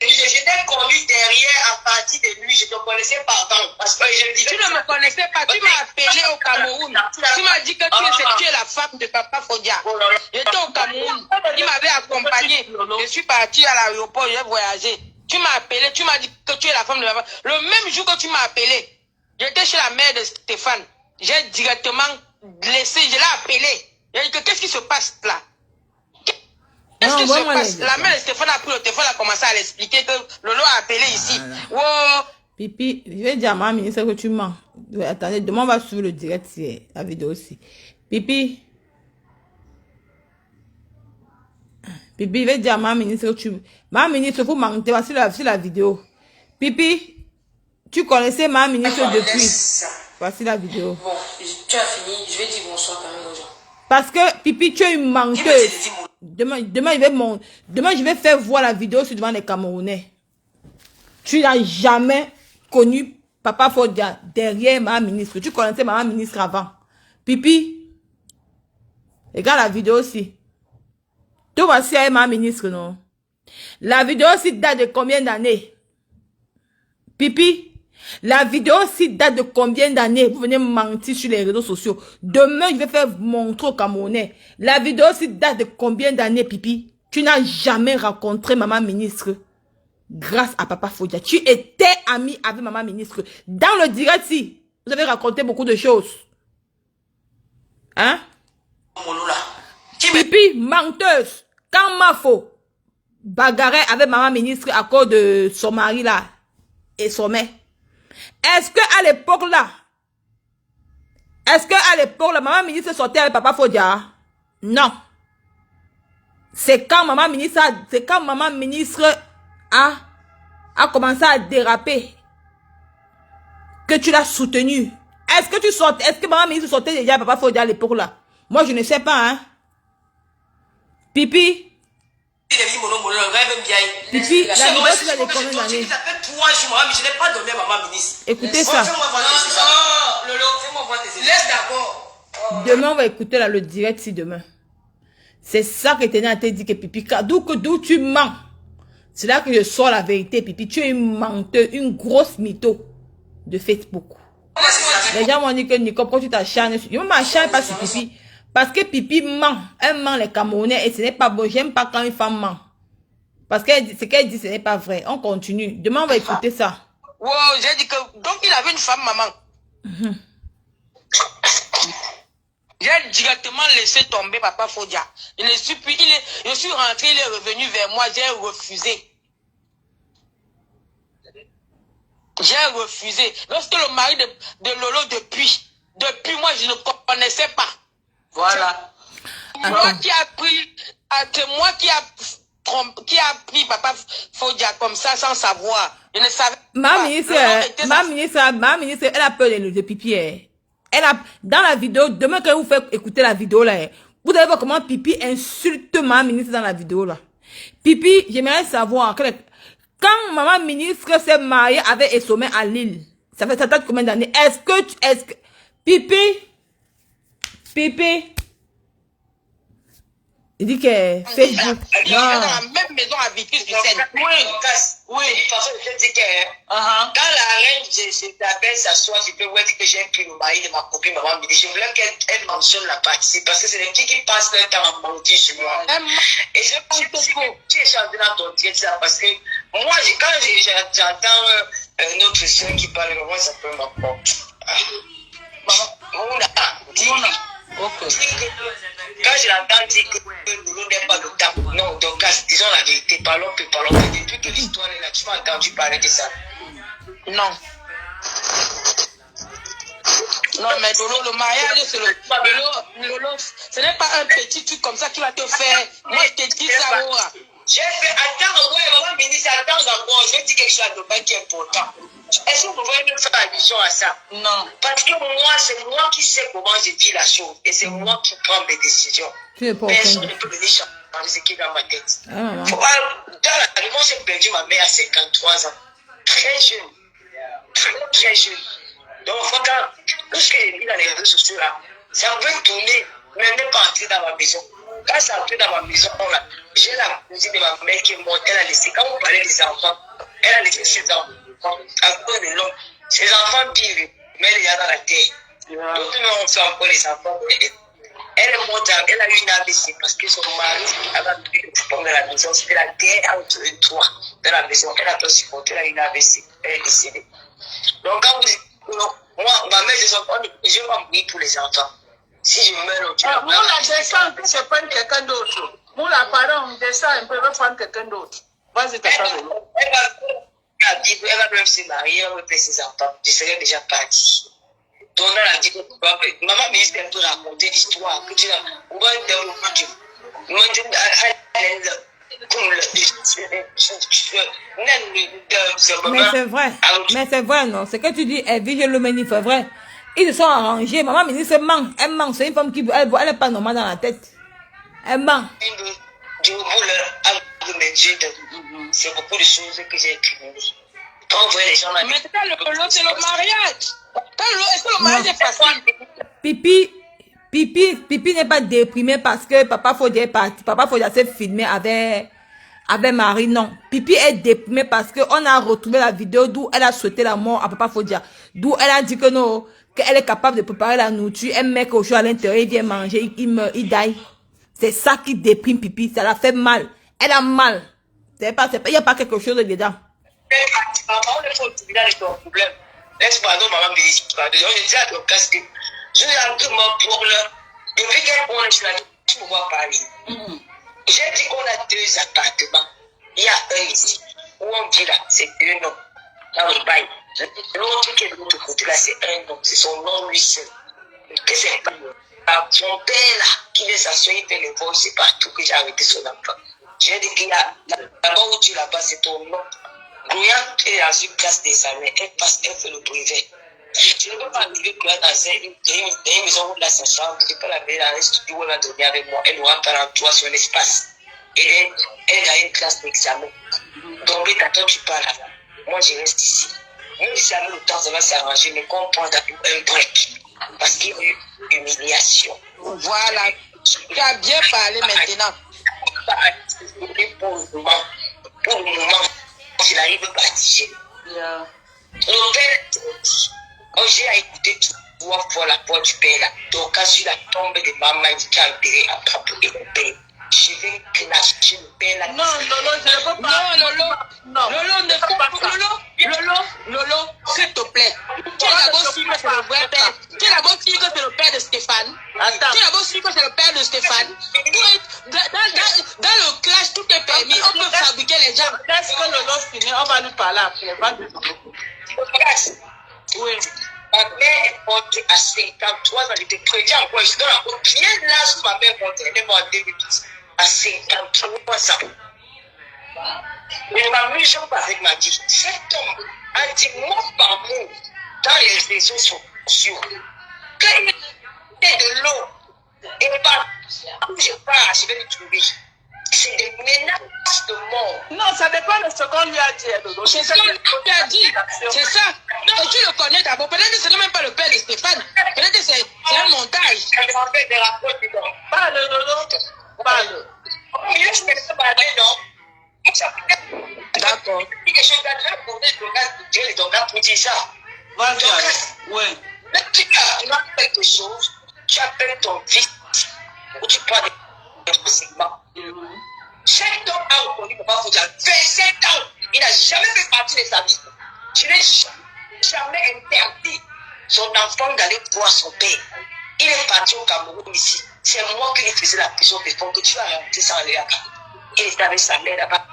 J'étais connu derrière à partir de lui. Je te connaissais pas avant. Parce que je dis. Tu ne me connaissais pas. Tu m'as appelé au Cameroun. Tu m'as dit que tu es la femme de Papa Fodia. J'étais au Cameroun. Il m'avait accompagné. Je suis parti à l'aéroport. J'ai voyagé. Tu m'as appelé. Tu m'as dit que tu es la femme de Papa. Le même jour que tu m'as appelé, j'étais chez la mère de Stéphane. J'ai directement laissé. Je l'ai appelé. J'ai dit que qu'est-ce qui se passe là? Qu'est-ce qui se passe? La mère de Stéphane a pris le téléphone, a commencé à l'expliquer que Lolo a appelé ici. Wow. Pipi, je vais dire à ma ministre que tu mens. Attendez, demain on va suivre le direct, la vidéo aussi. Pipi. Pipi, je vais dire à ma ministre que tu... Ma ministre, vous mentez, voici la vidéo. Pipi, tu connaissais ma ministre depuis. Voici la vidéo. Bon, tu as fini, je vais dire bonsoir quand même aux gens. Parce que, Pipi, tu es une menteuse. Demain, je vais faire voir la vidéo sur devant les Camerounais. Tu n'as jamais connu Papa Fodia derrière ma ministre. Tu connaissais ma ministre avant. Pipi, regarde la vidéo aussi. Tu vois si elle est ma ministre, non? La vidéo aussi date de combien d'années? Pipi, la vidéo aussi date de combien d'années? Vous venez mentir sur les réseaux sociaux. Demain, je vais faire montrer aux Camerounais. La vidéo aussi date de combien d'années, Pipi? Tu n'as jamais rencontré maman ministre grâce à Papa Fodia. Tu étais ami avec maman ministre. Dans le direct, si, vous avez raconté beaucoup de choses. Hein? Pipi, menteuse. Quand Mafo bagarrait avec maman ministre à cause de son mari là et son mère. Est-ce que à l'époque là, la maman ministre sortait avec Papa Fodia? Non. C'est quand maman ministre a commencé à déraper que tu l'as soutenu. Est-ce que maman ministre sortait déjà avec Papa Fodia à l'époque là? Moi je ne sais pas, hein. Pipi. Pipi, la vidéo tu l'as de combien d'années? Ça fait 3 jours, mais je n'ai pas donné à maman ministre. Écoutez ça. Lolo, fais-moi voir tes laisse d'abord. Demain, on va écouter là, le direct si demain. C'est ça que Ténia t'a dit que Pipi, d'où tu mens. C'est là que je sors la vérité, Pipi. Tu es une menteuse, une grosse mytho de Facebook. Les gens m'ont dit que Nico, pourquoi tu t'acharnes? Je ne m'acharne pas sur Pipi. Parce que Pipi ment. Elle ment les Camerounais et ce n'est pas bon. J'aime pas quand une femme ment. Parce que ce qu'elle dit, ce n'est pas vrai. On continue. Demain, on va écouter ça. Wow, j'ai dit que... Donc, il avait une femme, maman. J'ai directement laissé tomber Papa Fodia. Je suis rentré, il est revenu vers moi, j'ai refusé. J'ai refusé. Lorsque le mari de Lolo, depuis moi, je ne connaissais pas. Voilà. Moi qui a pris, c'est moi qui a pris Papa Fodia comme ça sans savoir. Je ne savais pas. Ma ministre, elle a peur de Pipi. Elle a, dans la vidéo, demain quand vous faites écouter la vidéo là, vous allez voir comment Pipi insulte ma ministre dans la vidéo là. Pipi, j'aimerais savoir, quand maman ministre s'est mariée avec Essomé à Lille, ça date combien d'années? Est-ce que, Pipi, il dit que Facebook. Elle est dans la même maison à Vitry-sur-Seine. Oui. De toute façon, je te dis que quand la reine d'Isabelle s'assoit, je peux voir que j'ai pris le mari de ma copine, maman me dit, je voulais qu'elle mentionne la partie, parce que c'est les qui passent leur temps à mentir sur moi. Et je pense que tu es chanté dans ton titre, ça, parce que moi, quand j'entends une autre soeur qui parle, moi, ça peut m'apporter. Maman, ok. Quand je l'entends dire que Lolo n'est pas le temps, non, donc disons la vérité, parlons. Depuis que l'histoire est là, tu m'as entendu parler de ça? Non. Non, mais Lolo, le mariage, c'est Lolo, ce n'est pas un petit truc comme ça qui va te faire. Moi, je te dis ça, j'ai fait, attends, maman ministre, attends d'abord, je vais dire quelque chose à Dubaï qui est important. Est-ce que vous pouvez nous faire allusion à ça? Non. Parce que moi, c'est moi qui sais comment je dis la chose. Et c'est moi qui prends mes décisions. Personne ne peut venir changer ce qui est dans ma tête. Faut pas, dans la réponse, j'ai perdu ma mère à 53 ans. Très jeune. Très jeune. Donc, tout ce que j'ai mis dans les réseaux sociaux là, ça veut tourner, mais même pas entrer dans ma maison. Quand ça entré dans ma maison, là, j'ai la cousine de ma mère qui est morte. Elle a laissé, quand vous parlez des enfants, elle a laissé ses enfants à cause de l'homme. Ses enfants vivent, mais il y a dans la terre. Donc, nous, on sait encore les enfants. Elle est morte, elle a eu une AVC parce que son mari avait pris le fond de la maison. C'était la terre entre les toits de la maison. Elle a pas supporté, elle a eu une AVC. Elle est décédée. Donc, quand vous moi, ma mère, je vais m'embrouiller pour les enfants. Si je meurs, tu vas. Moi, la descend, je prends quelqu'un d'autre. Moi, la parent, on descend, on peut prendre quelqu'un d'autre. Vas-y, t'as pas elle va même se marier, elle va faire ses enfants. Je serais déjà parti. Donc, on a dit que maman me dit un peu raconter l'histoire. Que tu as. On va Mais c'est vrai, non. Ce que tu dis, Evie, je le mets, c'est vrai. Ils se sont arrangés. Maman me dit, c'est manque. Elle manque. C'est une femme qui, elle n'est pas normale dans la tête. Elle manque. C'est beaucoup de choses que j'ai accumulées. Quand on voit les gens là. Mais c'est le mariage. Est-ce que le mariage est facile? Pipi n'est pas déprimé parce que Papa Fodi est parti. Papa Fodi s'est filmé avec Marie. Non. Pipi est déprimé parce qu'on a retrouvé la vidéo d'où elle a souhaité la mort à Papa Fodia. D'où elle a dit que non, qu'elle est capable de préparer la nourriture. Elle met quelque chose à l'intérieur, il vient manger, il meurt, il die. C'est ça qui déprime Pipi. Ça la fait mal. Elle a mal. Il n'y a pas quelque chose dedans. Laisse-moi, maman me dit, je dis à ton casque, je vais entrer mon problème. Depuis qu'elle prend le chemin, tu me vois parler. J'ai dit qu'on a 2 appartements. Il y a un ici, où on dit là, c'est un nom, dans le bail. L'autre qui est de l'autre côté là, c'est un nom, c'est son nom lui seul. Que c'est pas son père là, qui les assure, il fait les vols, c'est partout que j'ai arrêté son enfant. J'ai dit qu'il y a, là-bas où tu là-bas, c'est ton nom. Gloria est dans une classe d'examen, elle fait le brevet. Je ne peux pas arriver que dans une maison où là, sa chambre, je ne peux pas la mettre dans un studio où elle va dormir avec moi. Elle aura 43 son espace. Et elle a une classe d'examen. Donc, quand tu parles là, moi je reste ici. Même si avec le temps, ça va s'arranger, mais qu'on prend un break. Parce qu'il y a eu humiliation. Voilà. Tu as bien parlé maintenant. Pour le moment, s'il arrive à partir. Mon père dit, j'ai écouté 3 fois la voix du père là. Donc, quand sur la tombe de maman, il qui a enterré à propos de mon père, je vais clasher le père là. Non, Lolo, je ne peux pas. Non, Lolo, ne faut pas. Lolo, s'il te plaît. Tu es d'abord sûr que c'est le vrai père. Tu es d'abord sûr que c'est le père de Stéphane. Tu es d'abord sûr que c'est le père de Stéphane. Dans le clash, tout est permis. On peut fabriquer les gens. Laisse que Lolo finisse, on va lui parler après. Oui. Ma mère est morte à 53 ans. J'étais prédit encore. Je donne encore bien l'âge où ma mère est morte. Elle est morte en 2010. À 53 ans. Mais ma mission avec m'a dit, cet homme a dit mot par mot dans les réseaux sociaux qu'il était de l'eau. Et pas, où je pars, je vais le trouver. C'est des menaces de mort. Non, ça dépend de ce qu'on lui a dit. C'est ce qu'on lui a dit. C'est ça. Et tu le connais d'abord. Peut-être que ce n'est même pas le père de Stéphane. Peut-être que c'est un montage. Elle m'a fait des rapports dedans. Parle, Lolo. Parle. Oh, mais je ne peux pas parler, non? D'accord. Je vais pour les doggats pour dire ça. Vas-y. Oui. Mais tu as quelque chose, tu appelles ton fils, ou tu prends des renseignements. Cet homme a reconnu Papa Fodi à 27 ans. Il n'a jamais fait partie de sa vie. Je n'ai jamais interdit son enfant d'aller voir son père. Il est parti au Cameroun ici. C'est moi qui lui faisais la prison de fond que tu as rentré sans aller à Cameroun. Il était avec sa mère là-bas.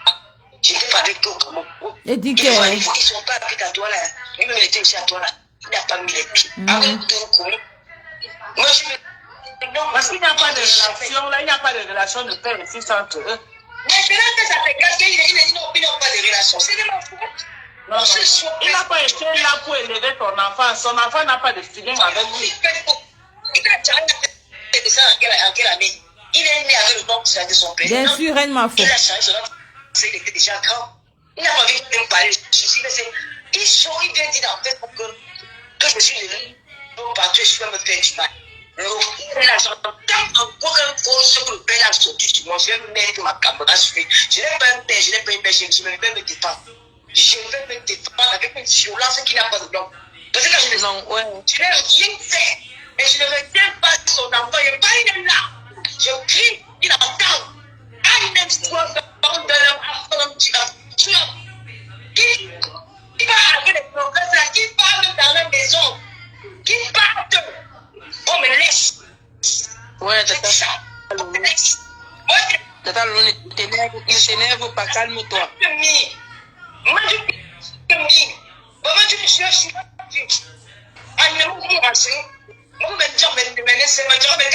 J'étais pas avec d'autres mots. Ils sont pas avec à toi là. Lui-même il était aussi à toi là. Il n'a pas mis les pieds. Avec tout connu. Moi je me. Non, parce qu'il n'y a pas de relation, là, il n'y a pas de relation de père et fils entre eux. Maintenant que ça fait quelqu'un, il a dit non, il n'a pas de relation. C'est de ma faute. Non, il n'a pas été là pour élever ton enfant. Son enfant n'a pas de feeling avec lui. Il a changé ça en quelle année? Il est né avec le nom de son père. Bien sûr, elle m'a fait. Il a changé son nom. Il était déjà grand. Il n'a pas envie de me parler de ceci. Il sort, il vient dire en fait que je me suis levé. Donc, partout, je vais me faire du mal. Il a Tant encore un ce que le père a sorti sur moi, je vais mettre ma caméra sur lui. Je n'ai pas un père, je n'ai pas une père, je vais me défendre. Je vais me défendre avec une violence qui n'a pas de nom. Parce que quand je n'ai rien fait. Et je ne retiens pas son enfant. Il n'est pas une là. Je crie, il entend. Ah, il aime toi, dans l'enfant, tu vas. Qui parle avec les progrès, qui parle dans la maison. Qui parle. On me laisse. Ouais, C'est ça. On me laisse. Tata Lolo, ne t'énerve pas, calme-toi. Moi, je suis maman, tu me cherches. Ah, il me dit, moi, je dis, mais c'est ma job, mais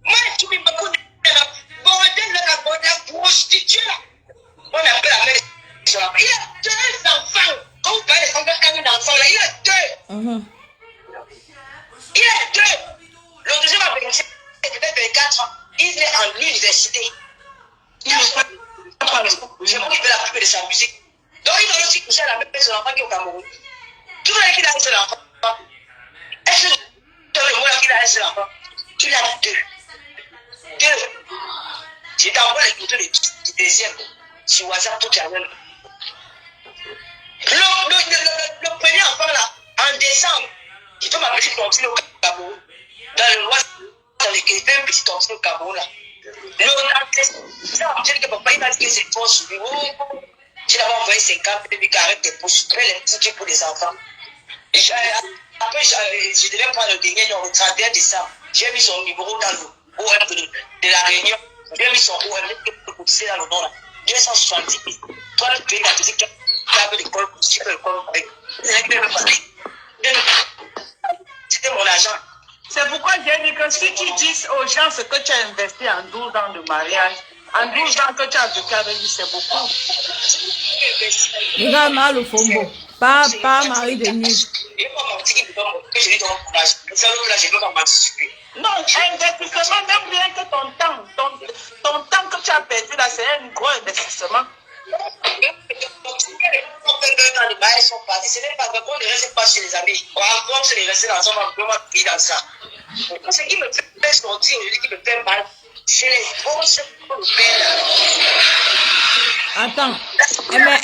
moi, tu me dis, bordel, la prostituée. On appelle la mère. Il a 2 enfants. Quand vous parlez d'un enfant, là, il a 2. Il a 2. Le deuxième a bénéficié peut-être 24 ans. Il est en l'université. Il a je m'occupe de la plupart de sa musique. Donc, il a aussi couché à la même personne enfant qui est au Cameroun. Tu vois qu'il a un seul enfant. Est-ce que tu as le mot qu'il a un seul enfant? Il a 2. J'ai envoyé les photos du deuxième sur WhatsApp pour Carmel. Le premier enfant là, en décembre, il fait ma petite tontine au Cameroun. Dans le WhatsApp, dans les fait une petite tontine au Cameroun là. Ça, je dis que papa, il m'a dit que c'est fort sur lui. Tu l'avais envoyé 50 et puis arrête tes pouces. Tu fais les petits trucs pour les enfants. Et après, je devais prendre le dernier numéro 31 décembre. J'ai mis son numéro dans le OM de la Réunion. J'ai mis son OM c'est dans le nom là. 270 000. Toi, tu payes la physique qui avait l'école, tu peux l'école avec. C'était mon agent. C'est pourquoi j'ai dit que si tu dis aux gens ce que tu as investi en 12 ans de mariage, en 12 ans que tu as vécu avec lui, c'est beaucoup. Regarde mal au fombo. Pas mari de nuit. Non, investissement, même bien que ton temps que tu as perdu là, c'est un gros investissement. Ce n'est pas vrai qu'on ne reste pas chez les amis. On rencontre les rester ensemble, on peut pas dans ça. Ce qui me fait sortir, qui me fait mal, c'est les fausses Attends. Mais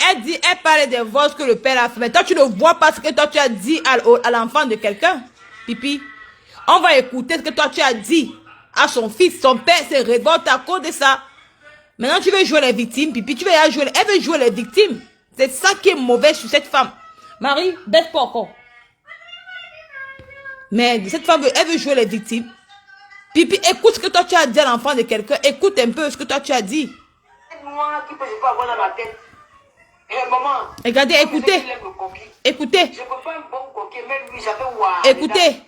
elle parle des vols que le père a fait. Mais toi, tu ne vois pas ce que toi, tu as dit à l'enfant de quelqu'un. Pipi. On va écouter ce que toi, tu as dit à son fils. Son père se révolte à cause de ça. Maintenant, tu veux jouer les victimes, Pipi. Elle veut jouer les victimes. C'est ça qui est mauvais sur cette femme. Marie, baisse pas encore. Mais cette femme, elle veut jouer les victimes. Pipi, écoute ce que toi, tu as dit à l'enfant de quelqu'un. Écoute un peu ce que toi, tu as dit. Moi, qui peut je peux avoir dans ma tête. Et maman. Regardez, écoutez. Écoutez. Je peux pas un bon coquet, même lui, ça fait waouh. Écoutez.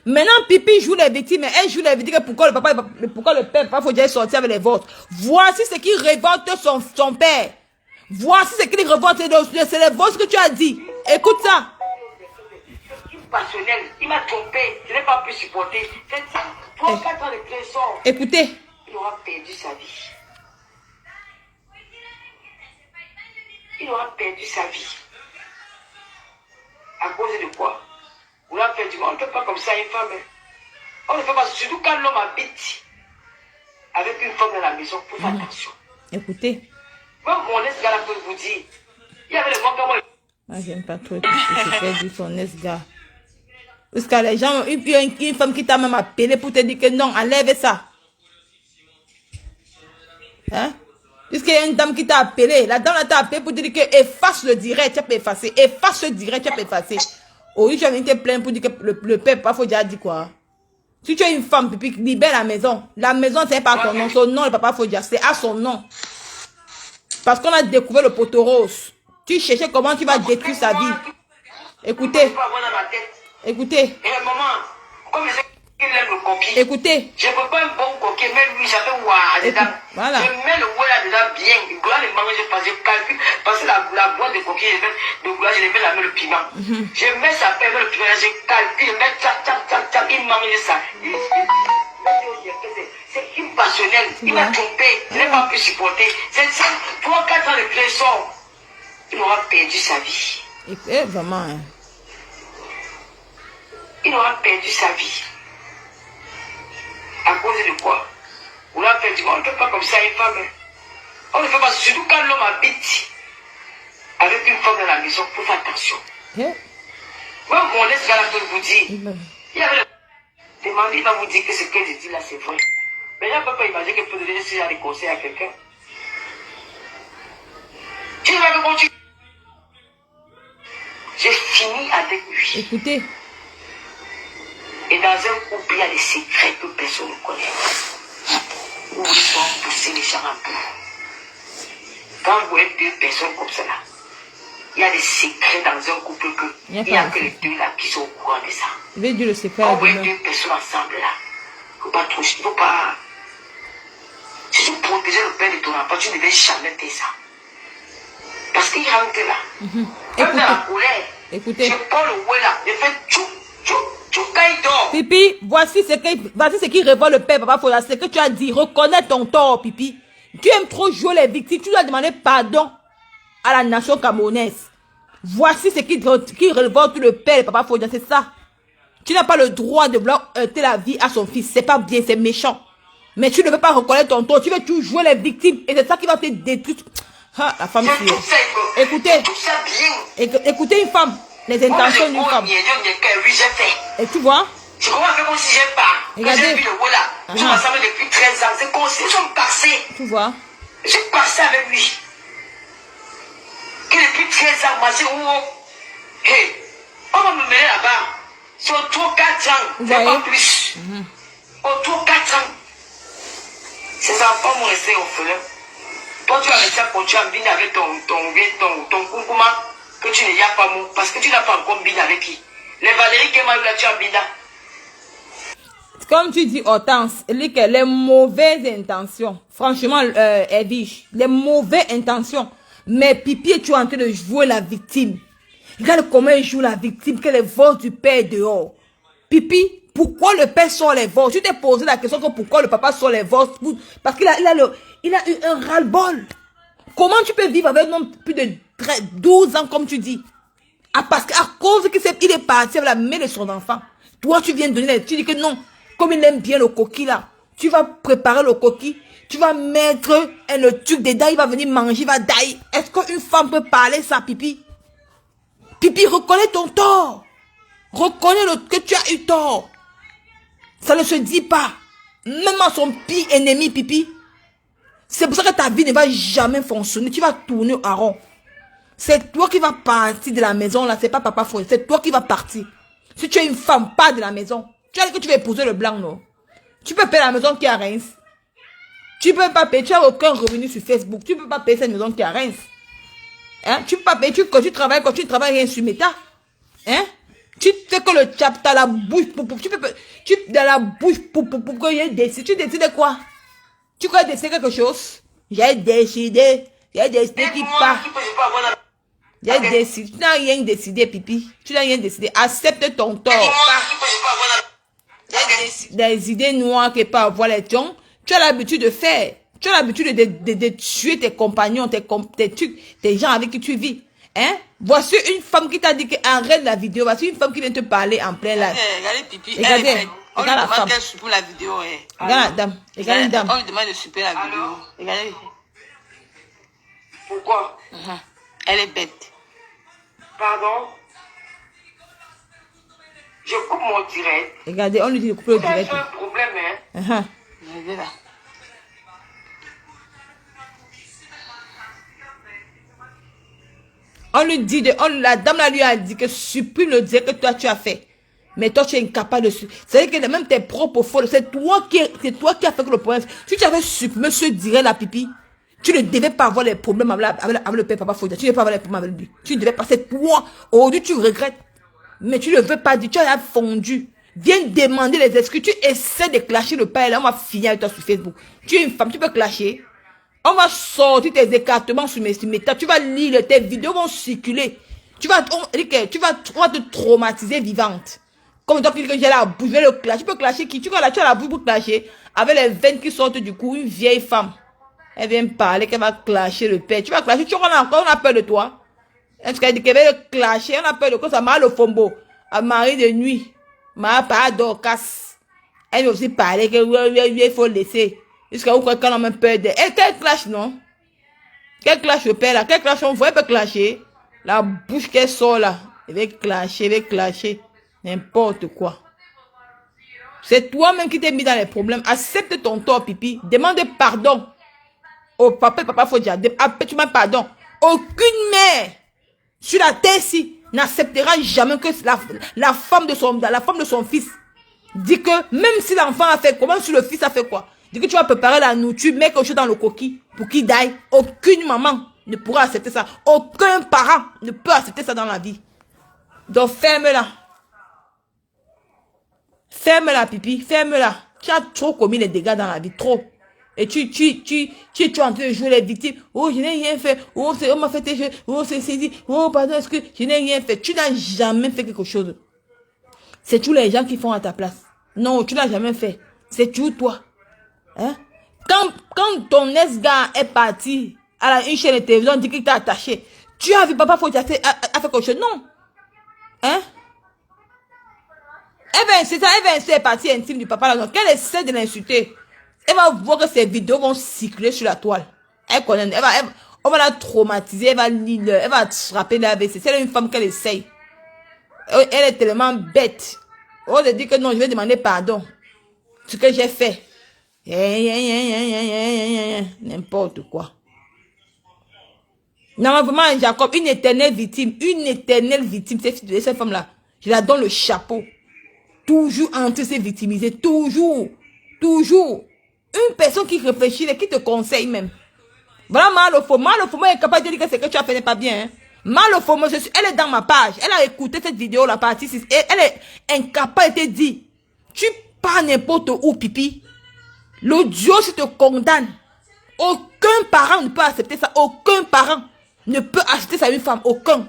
Maintenant, Pipi joue les victimes, mais elle joue les victimes. Pourquoi le père, faut déjà sortir avec les vôtres. Voici ce qui révolte son père. Voici ce qui révolte, c'est les vôtres que tu as dit. Écoute ça. Passionnel, il m'a trompé, je n'ai pas pu supporter. 3-4 ans de pression. Écoutez. Il aura perdu sa vie. Il aura perdu sa vie. À cause de quoi? On a perdu. On ne fait pas comme ça une femme. On ne fait pas, surtout quand l'homme habite avec une femme dans la maison. Faut faire attention. Écoutez. Même mon ex-gars peut vous dire. Il y avait le manquement. Moi, j'aime pas trop ce que fait dire son ex-gars. Parce que les gens, il y a une femme qui t'a même appelé pour te dire que non, enlève ça. Hein? Puisqu'il y a une dame qui t'a appelé, la dame t'a appelé pour te dire que efface le direct, tu peux effacer. Efface le direct, tu peux effacer. Oui, tu as venu te plaindre pour dire que le père, pas faut déjà dire quoi. Si tu es une femme, puis libère la maison. La maison, c'est pas ton nom. Son nom, le papa faut dire, c'est à son nom. Parce qu'on a découvert le poteau rose. Tu cherchais comment tu vas détruire sa vie. Écoutez. Écoutez. Maman, comme il aime le coquille. Écoutez. Je ne peux pas un bon coquille, mais lui, ça fait waouh dedans. Voilà. Je mets le bois là-dedans bien. Il doit les manger parce que je calcule. Parce que la boîte de coquille, de bois, je les mets la main le piment. Je mets sa paix, le piment, je calcule, je mets tap, il mange ça. C'est impassionnel. Il m'a trompé. Je n'ai pas pu supporter. C'est 3-4 ans de pression. Il aura perdu sa vie. Et vraiment, hein. Il aura perdu sa vie. À cause de quoi? On l'a fait, on ne fait pas comme ça une femme. On ne fait pas, surtout quand l'homme habite avec une femme dans la maison, il faut faire attention. Même mon ex-gars peut vous dire, il avait demandé, il va vous dire que ce que je dis là, c'est vrai. Mais il ne peut pas imaginer qu'il peut donner ce genre de conseils à quelqu'un. Tu vas me continuer. J'ai fini avec lui. Écoutez. Et dans un couple, il y a des secrets que personne ne connaît. Où ils sont poussés les gens en bout. Quand vous êtes deux personnes comme ça, il y a des secrets dans un couple que il n'y a que les deux là qui sont au courant de ça. Je vais dire le secret. Quand vous êtes deux personnes ensemble là, il ne faut pas. Si tu protèges le père de ton enfant, tu ne devais jamais faire ça. Parce qu'il rentre là. Même dans la colère. Écoutez. Je prends le oué là, je fais tchou. Pipi, voici ce qui révolte le père, papa Foya. C'est que tu as dit, reconnais ton tort, Pipi. Tu aimes trop jouer les victimes. Tu dois demander pardon à la nation camerounaise. Voici ce qui révolte le père, papa Foya. C'est ça. Tu n'as pas le droit de vouloir heurter la vie à son fils. C'est pas bien, c'est méchant. Mais tu ne veux pas reconnaître ton tort. Tu veux toujours jouer les victimes. Et c'est ça qui va te détruire. Ah, la femme fille. Écoutez. Écoutez une femme. Les intentions d'une femme. Et tu vois? Je commence à faire comme si j'ai pas. Regardez. J'ai vu le voilà. Je m'assemble depuis 13 ans. C'est comme si ils sont passés. Tu vois? J'ai passé avec lui. Que depuis 13 ans, moi, c'est où? Hey, on va me mener là-bas. C'est autour 4 ans. C'est pas plus. Autour 4 ans. Ces enfants vont rester orphelins. Toi, tu vas rester à continuer à vivre avec ton koukouma. Que tu n'es pas mou, parce que tu n'as pas encore bina avec qui. Les Valérie qui m'a eu là, tu as bina. Comme tu dis, Hortense, les mauvaises intentions, franchement, Edwige, les mauvaises intentions. Mais Pipi, tu es en train de jouer la victime. Regarde comment il joue la victime, que les voix du père dehors. Pipi, pourquoi le père sort les voix? Tu t'es posé la question que pourquoi le papa sort les voix? Parce qu'il a eu un ras-le-bol. Comment tu peux vivre avec un homme plus de 12 ans, comme tu dis? Parce qu'à cause qu'il est parti avec la mère de son enfant. Toi, tu viens de donner, tu dis que non, comme il aime bien le coquille là, tu vas préparer le coquille, tu vas mettre le truc dedans, il va venir manger, il va dailler. Est-ce qu'une femme peut parler ça, Pipi? Pipi, reconnais ton tort. Reconnais que tu as eu tort. Ça ne se dit pas. Même à son pire ennemi, Pipi. C'est pour ça que ta vie ne va jamais fonctionner. Tu vas tourner à rond. C'est toi qui vas partir de la maison là. C'est pas papa Foya. C'est toi qui vas partir. Si tu es une femme, pas de la maison. Tu as dit que tu vas épouser le blanc, non? Tu peux payer la maison qui est à Reims. Tu peux pas payer. Tu n'as aucun revenu sur Facebook. Tu peux pas payer cette maison qui est à Reims. Hein? Tu peux pas payer. Quand tu travailles rien sur Meta. Hein? Tu fais que le chap, t'as la bouche. Tu dans la bouche pour qu'il y ait des. Tu décides quoi? Tu crois décider quelque chose? J'ai décidé qui part. J'ai décidé. Tu n'as rien décidé, Pipi. Tu n'as rien décidé. Accepte ton tort. Des idées noires qui peuvent avoir les gens. Tu as l'habitude de faire. Tu as l'habitude de tuer tes compagnons, tes gens avec qui tu vis. Hein? Voici une femme qui t'a dit qu'arrête la vidéo. Voici une femme qui vient te parler en plein live. Regardez, Pipi. Regardez. On lui demande qu'elle supprime la vidéo. Regarde la dame. Regarde une dame. On lui demande de supprimer la vidéo. Regardez. Pourquoi? Elle est bête. Pardon? Je coupe mon direct. Regardez, on lui dit de couper le direct. C'est un problème, hein? Regardez là. On lui dit, la dame là lui a dit que supprime le direct que toi tu as fait. Mais toi tu es incapable de supprimer. C'est-à-dire que même tes propres fautes, c'est toi qui as fait que le problème. Si tu avais supprimé ce direct là, Pipi, tu ne devais pas avoir les problèmes avec le père papa Foya. Tu ne devais pas avoir les problèmes avec lui. Tu devais passer toi. Aujourd'hui tu regrettes. Mais tu ne veux pas dire, tu as fondu. Viens demander les excuses. Tu essaies de clasher le père là, on va finir avec toi sur Facebook. Tu es une femme, tu peux clasher. On va sortir tes écartements sur mes méthodes. Tu vas lire, tes vidéos vont circuler. On va te traumatiser vivante. Comme toi qui dis que j'ai la bouche, je vais le clasher. Tu peux clasher qui? Tu as la bouche pour clasher. Avec les veines qui sortent du cou, une vieille femme. Elle vient parler qu'elle va clasher le père. Tu vas clasher, on a peur de toi. Est-ce qu'elle dit qu'elle va le clasher? On a peur de quoi? Ça m'a le fombo. À Marie de nuit. Ma pas Dorcas. Elle veut aussi parler que oui, il faut laisser. Jusqu'à où quand on a même peur d'elle. Et quel clash, non? Quel clash le père là? Quel clash on voit, elle peut clasher. La bouche qu'elle sort là. Elle va clasher, elle va clasher. N'importe quoi. C'est toi-même qui t'es mis dans les problèmes. Accepte ton tort, pipi. Demande pardon. Au papa, faut dire. Tu m'as pardon. Aucune mère sur la terre ici n'acceptera jamais que la femme de son fils dit que même si l'enfant a fait comment, si le fils a fait quoi, dit que tu vas préparer la nourriture, mets quelque chose dans le coquille pour qu'il daille. Aucune maman ne pourra accepter ça. Aucun parent ne peut accepter ça dans la vie. Donc ferme-la. Ferme-la, pipi, ferme-la. Tu as trop commis les dégâts dans la vie, trop. Et tu es en train de jouer les victimes. Oh, je n'ai rien fait. Oh, on m'a fait tes jeux. Oh, c'est dit. Oh, pardon, est-ce que je n'ai rien fait. Tu n'as jamais fait quelque chose. C'est tous les gens qui font à ta place. Non, tu n'as jamais fait. C'est toujours toi. Hein? Quand ton ex-gars est parti à une chaîne de télévision, dit qu'il t'a attaché. Tu as vu papa Fodji a fait quelque chose. Non. Hein? C'est ça, elle va partie intime du papa là. Donc, elle essaie de l'insulter. Elle va voir que ces vidéos vont circuler sur la toile. Elle connaît, on va la traumatiser, elle va frapper la AVC. C'est une femme qu'elle essaye. Elle est tellement bête. On lui dit que non, je vais demander pardon. Ce que j'ai fait. N'importe quoi. Non, vraiment, Jacob, une éternelle victime. Cette femme-là. Je la donne le chapeau. Toujours entre ces victimisés. Toujours. Une personne qui réfléchit et qui te conseille même. Voilà Malofomo est capable de dire que ce que tu as fait n'est pas bien. Hein? Malofomo, elle est dans ma page. Elle a écouté cette vidéo, la partie 6. Et elle est incapable de te dire. Tu pars n'importe où, pipi. L'audio, si te condamne. Aucun parent ne peut accepter ça. Aucun parent ne peut accepter ça à une femme. Aucun.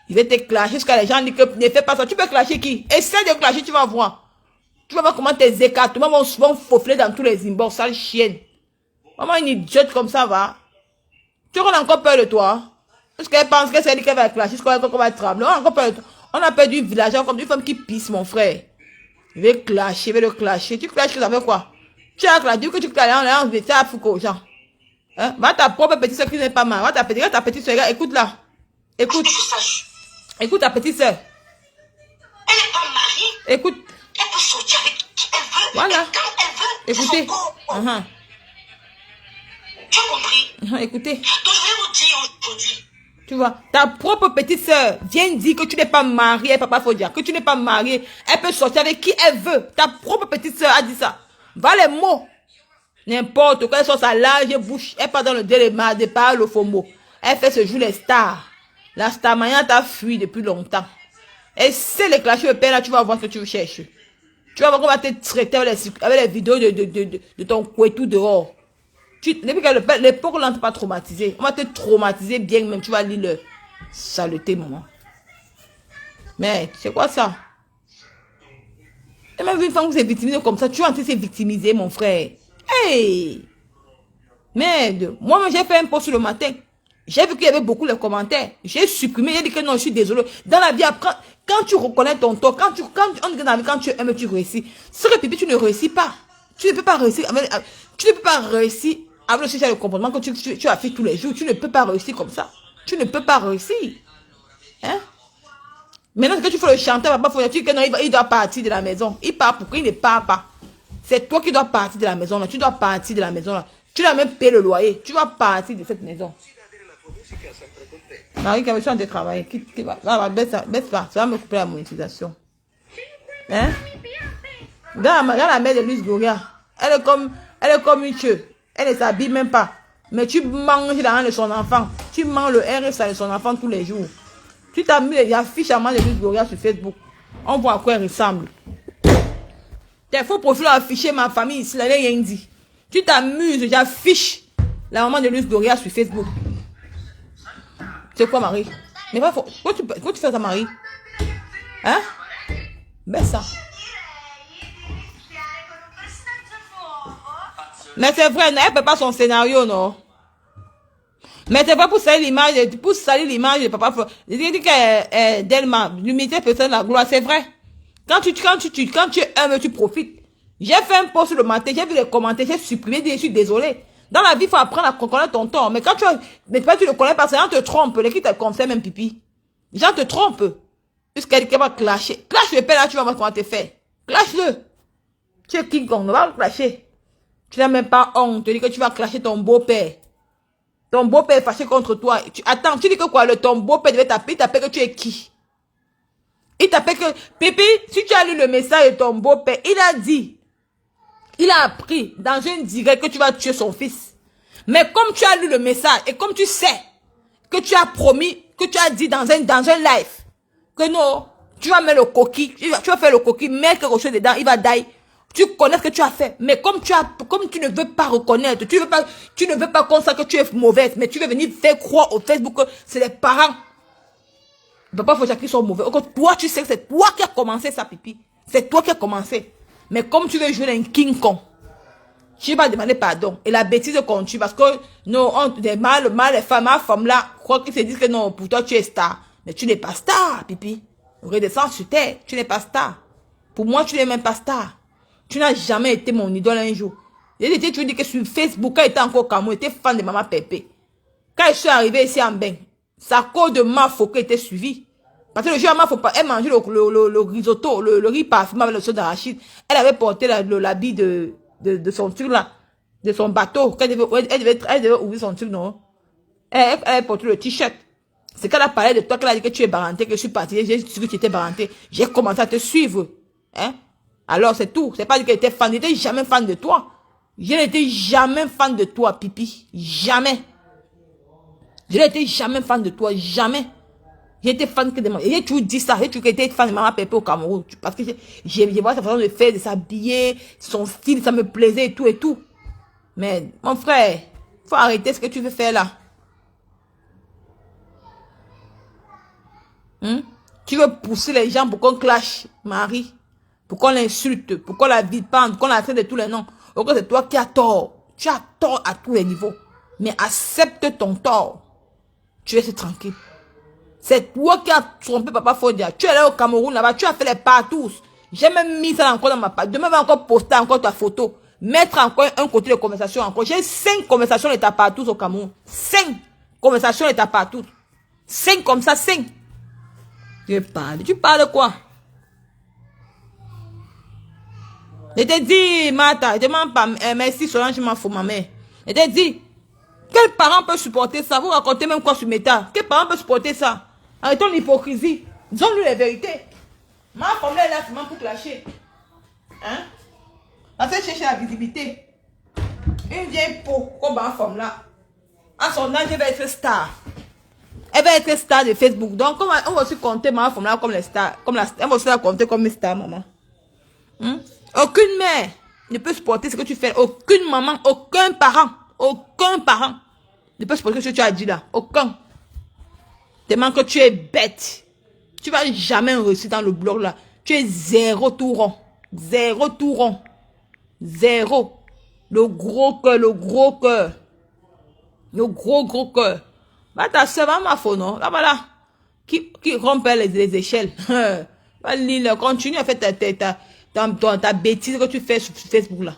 Il va te clasher jusqu'à les gens disent que ne fais pas ça. Tu peux clasher qui? Essaie de clasher, tu vas voir. Tu vas voir comment tes écartements vont faufler dans tous les inbox, sale chienne. Maman, une idiote comme ça va. Tu auras encore peur de toi. Parce qu'elle pense que c'est elle qui va clasher, jusqu'à qu'on va trembler. On a encore peur de toi. On a peur du village, comme une femme qui pisse, mon frère. Je vais clasher, je vais le clasher. Tu clashes, ça fait quoi? Tu as clasher, que tu clashes, on a enlevé ça à Foucault, Jean. Hein? Va ta propre petite soeur qui n'est pas mal. Va ta petite soeur, écoute là. Écoute. Écoute ta petite soeur. Elle n'est pas mariée. Écoute. Elle peut sortir avec qui elle veut. Voilà. Et quand elle veut. Écoutez. Tu as compris? Écoutez. Donc je vais vous dire aujourd'hui. Tu vois, ta propre petite soeur vient dire que tu n'es pas mariée, papa Fodji, que tu n'es pas mariée. Elle peut sortir avec qui elle veut. Ta propre petite soeur a dit ça. Va les mots. N'importe quoi, elle sort sa large bouche. Elle part dans le déléma, de parler au faux mot. Elle fait ce jour les stars. La star mania t'a fui depuis longtemps. Et c'est les clashes de père là, tu vas voir ce que tu cherches. Tu vas voir qu'on va te traiter avec les vidéos de ton couetou dehors. Depuis que l'époque là, on ne t'a pas traumatisé. On va te traumatiser bien même. Tu vas lire le saleté, maman. Mais, c'est quoi ça? Et même une femme qui s'est victimisée comme ça, tu es en train de se victimiser, mon frère. Hey! Merde. Moi-même, j'ai fait un post le matin. J'ai vu qu'il y avait beaucoup de commentaires. J'ai supprimé, j'ai dit que non, je suis désolé. Dans la vie, quand tu reconnais ton tort, quand tu aimes, tu réussis. Ce que pipi, tu ne réussis pas. Tu ne peux pas réussir. Tu ne peux pas réussir avec le comportement que tu as fait tous les jours. Tu ne peux pas réussir comme ça. Tu ne peux pas réussir. Hein? Maintenant que tu fais le chanteur, papa, tu dis que non, il doit partir de la maison. Il part pourquoi il ne part pas. C'est toi qui dois partir de la maison là. Tu dois partir de la maison là. Tu dois même payer le loyer. Tu dois partir de cette maison. Marie qui avait besoin de travailler. Baisse ça. Ça va me couper la monétisation. Hein? Dans la mère de Luis Gloria. Elle est comme une queue. Elle ne s'habille même pas. Mais tu manges l'argent de son enfant. Tu manges le RSA de son enfant tous les jours. Tu t'as mis les affiches à main de Luis Gloria sur Facebook. On voit à quoi elle ressemble. Tes faux profils ont affiché ma famille ici. Elle n'a rien dit. Tu t'amuses. J'affiche la maman de Luis Gloria sur Facebook. C'est quoi, Marie? Mais pas faux. Pourquoi tu fais ça, Marie? Hein? Ben ça. Mais c'est vrai, elle ne peut pas son scénario, non? Mais c'est pas pour salir l'image, de papa. Je dis que Delma, l'humilité peut être la gloire, c'est vrai. Quand tu aimes, tu profites. J'ai fait un post le matin, j'ai vu les commentaires, j'ai supprimé, je suis désolé. Dans la vie, il faut apprendre à connaître ton tort. Mais quand tu le connais pas, les gens te trompent. Les qui te conseillent même pipi. Les gens te trompent. Jusqu'à quelqu'un va clasher. Clash le père là, tu vas voir comment te faire. Clash-le. Tu es King Kong, ne va pas clasher. Tu n'as même pas honte. Tu dis que tu vas clasher ton beau-père. Ton beau-père est fâché contre toi. Attends, tu dis que quoi? Ton beau-père devait t'appeler, il t'appelle que tu es qui? Il t'appelle que... Pipi, si tu as lu le message de ton beau-père, il a dit... Il a appris dans un direct que tu vas tuer son fils. Mais comme tu as lu le message et comme tu sais que tu as promis, que tu as dit dans un live, que non, tu vas mettre le coquille, tu vas faire le coquille, mettre quelque chose dedans, il va die. Tu connais ce que tu as fait. Mais comme tu ne veux pas reconnaître, tu ne veux pas qu'on sache que tu es mauvaise, mais tu veux venir faire croire au Facebook que c'est les parents. Papa, faut qu'ils sont mauvais. Toi, tu sais que c'est toi qui as commencé ça, pipi. C'est toi qui as commencé. Mais comme tu veux jouer un King Kong, tu vas demander pardon. Et la bêtise continue parce que non, les femmes, ma femme là, croient qu'ils se disent que non, pour toi tu es star. Mais tu n'es pas star, pipi. Redescends sur terre, tu n'es pas star. Pour moi, tu n'es même pas star. Tu n'as jamais été mon idole un jour. Tu veux dire que sur Facebook, quand j'étais encore Cameroun, j'étais fan de Maman Pépé. Quand je suis arrivé ici en Bain, c'est à cause de ma faux qui était suivi. Parce que le jour où elle mangeait le risotto, le riz parfumé avec le saut d'arachide. Elle avait porté l'habit de son truc là, de son bateau. Elle devait ouvrir son truc, non? Elle avait porté le t-shirt. C'est quand elle a parlé de toi, qu'elle a dit que tu es baranté, que je suis parti, j'ai dit que tu étais baranté. J'ai commencé à te suivre. Hein? Alors c'est tout. C'est pas dit qu'elle était fan. Je n'étais jamais fan de toi. Je n'étais jamais fan de toi, pipi. Jamais. Je n'étais jamais fan de toi. Jamais. J'étais fan que de moi. Et j'ai toujours dit ça. J'ai toujours été fan de Maman Pépé au Cameroun. Parce que je vois sa façon de faire, de s'habiller, son style, ça me plaisait et tout et tout. Mais, mon frère, faut arrêter ce que tu veux faire là. Tu veux pousser les gens pour qu'on clash, Marie. Pour qu'on l'insulte, pour qu'on la vilipende, pour qu'on la traite de tous les noms. Donc c'est toi qui as tort. Tu as tort à tous les niveaux. Mais accepte ton tort. Tu es tranquille. C'est toi qui as trompé Papa Fodia. Tu es allé au Cameroun là-bas, tu as fait les partous. J'ai même mis ça encore dans ma page. Demain, je vais encore poster encore ta photo. Mettre encore un côté de conversation encore. J'ai 5 conversations de ta partous au Cameroun. 5 conversations de ta partous. 5 comme ça, 5. Tu parles de quoi? Je te dis, Martha, je demande pas, merci Solange, m'en fous ma mère. Je te dis, quel parent peut supporter ça? Vous racontez même quoi sur Meta? Quel parent peut supporter ça? Arrêtons l'hypocrisie. Disons-lui les vérités. Ma femme est là seulement pour clasher. Hein? Parce qu'elle cherche la visibilité. Une vieille peau, comme ma femme là. À son âge, elle va être star. Elle va être star de Facebook. Donc, on va aussi compter ma femme là comme les stars. Elle va aussi la compter comme une star, maman. Aucune mère ne peut supporter ce que tu fais. Aucune maman, aucun parent ne peut supporter ce que tu as dit là. Aucun. Tellement que tu es bête. Tu vas jamais réussir dans le blog là. Tu es zéro tout rond. Zéro tout rond. Zéro. Le gros cœur, le gros cœur. Le gros cœur. Bah ta soeur, va ma faute, non? Là, voilà. Qui rompt les échelles. Continue à faire ta bêtise que tu fais sur Facebook là.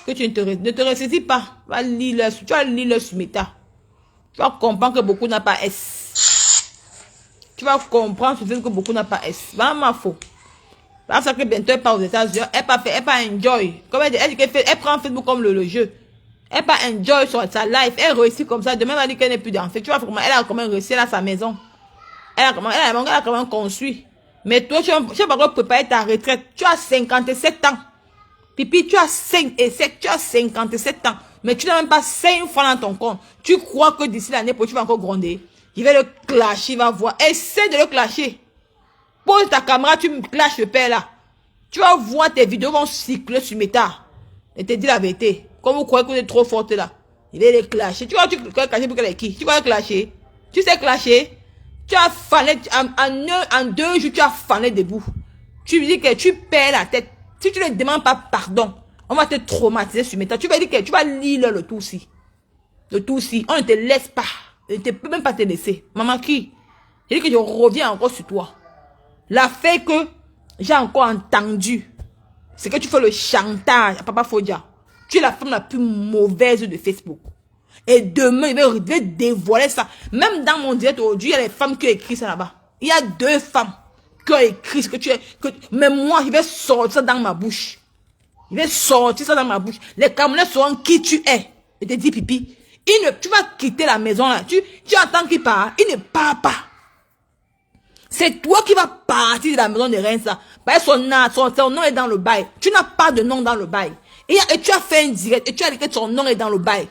Que tu ne te ressaisis pas. Tu vas lire le sur Meta. Tu vas comprendre que beaucoup n'a pas S. Tu vas comprendre sur Facebook que beaucoup n'a pas S. Bah ma faute. Parce que bientôt elle part aux États-Unis. Elle pas enjoy. Comme elle prend Facebook comme le jeu. Elle pas enjoy sur sa life. Elle réussit comme ça. Demain, elle va dire qu'elle n'est plus d'enfant. Tu vois comment elle a quand même réussi à sa maison. Elle a quand même construit. Mais toi, tu vas pas préparer ta retraite. Tu as 57 ans. Pipi, tu as 57 ans. Mais tu n'as même pas 5 francs dans ton compte. Tu crois que d'ici l'année prochaine, tu vas encore gronder. Il va le clasher, il va voir. Essaie de le clasher. Pose ta caméra, tu me clashes le père là. Tu vas voir tes vidéos vont cycler sur Meta. Et te dis la vérité. Comme vous croyez que vous êtes trop forte là. Il va les clasher. Tu vas clasher pour qu'elle est qui? Tu vas le clasher. Tu sais clasher. Tu as fané, en 2 jours, tu as fané debout. Tu dis que tu perds la tête. Si tu ne demandes pas pardon, on va te traumatiser sur Meta. Tu vas dire que tu vas lire le tout si. Le tout si. On ne te laisse pas. On ne peut même pas te laisser. Maman qui? Je dis que je reviens encore sur toi. La fait que j'ai encore entendu. C'est que tu fais le chantage à Papa Fodia. Tu es la femme la plus mauvaise de Facebook. Et demain, il va dévoiler ça. Même dans mon direct aujourd'hui, il y a les femmes qui ont écrit ça là-bas. Il y a 2 femmes qui ont écrit ce que tu es. Mais moi, je vais sortir ça dans ma bouche. Je vais sortir ça dans ma bouche. Les Camerounais sauront qui tu es. Je te dis, Pipi, tu vas quitter la maison là. Tu entends qu'il part. Il ne part pas. C'est toi qui vas partir de la maison de Rensa. Parce que son nom est dans le bail. Tu n'as pas de nom dans le bail. Et tu as fait un direct. Et tu as dit que son nom est dans le bail.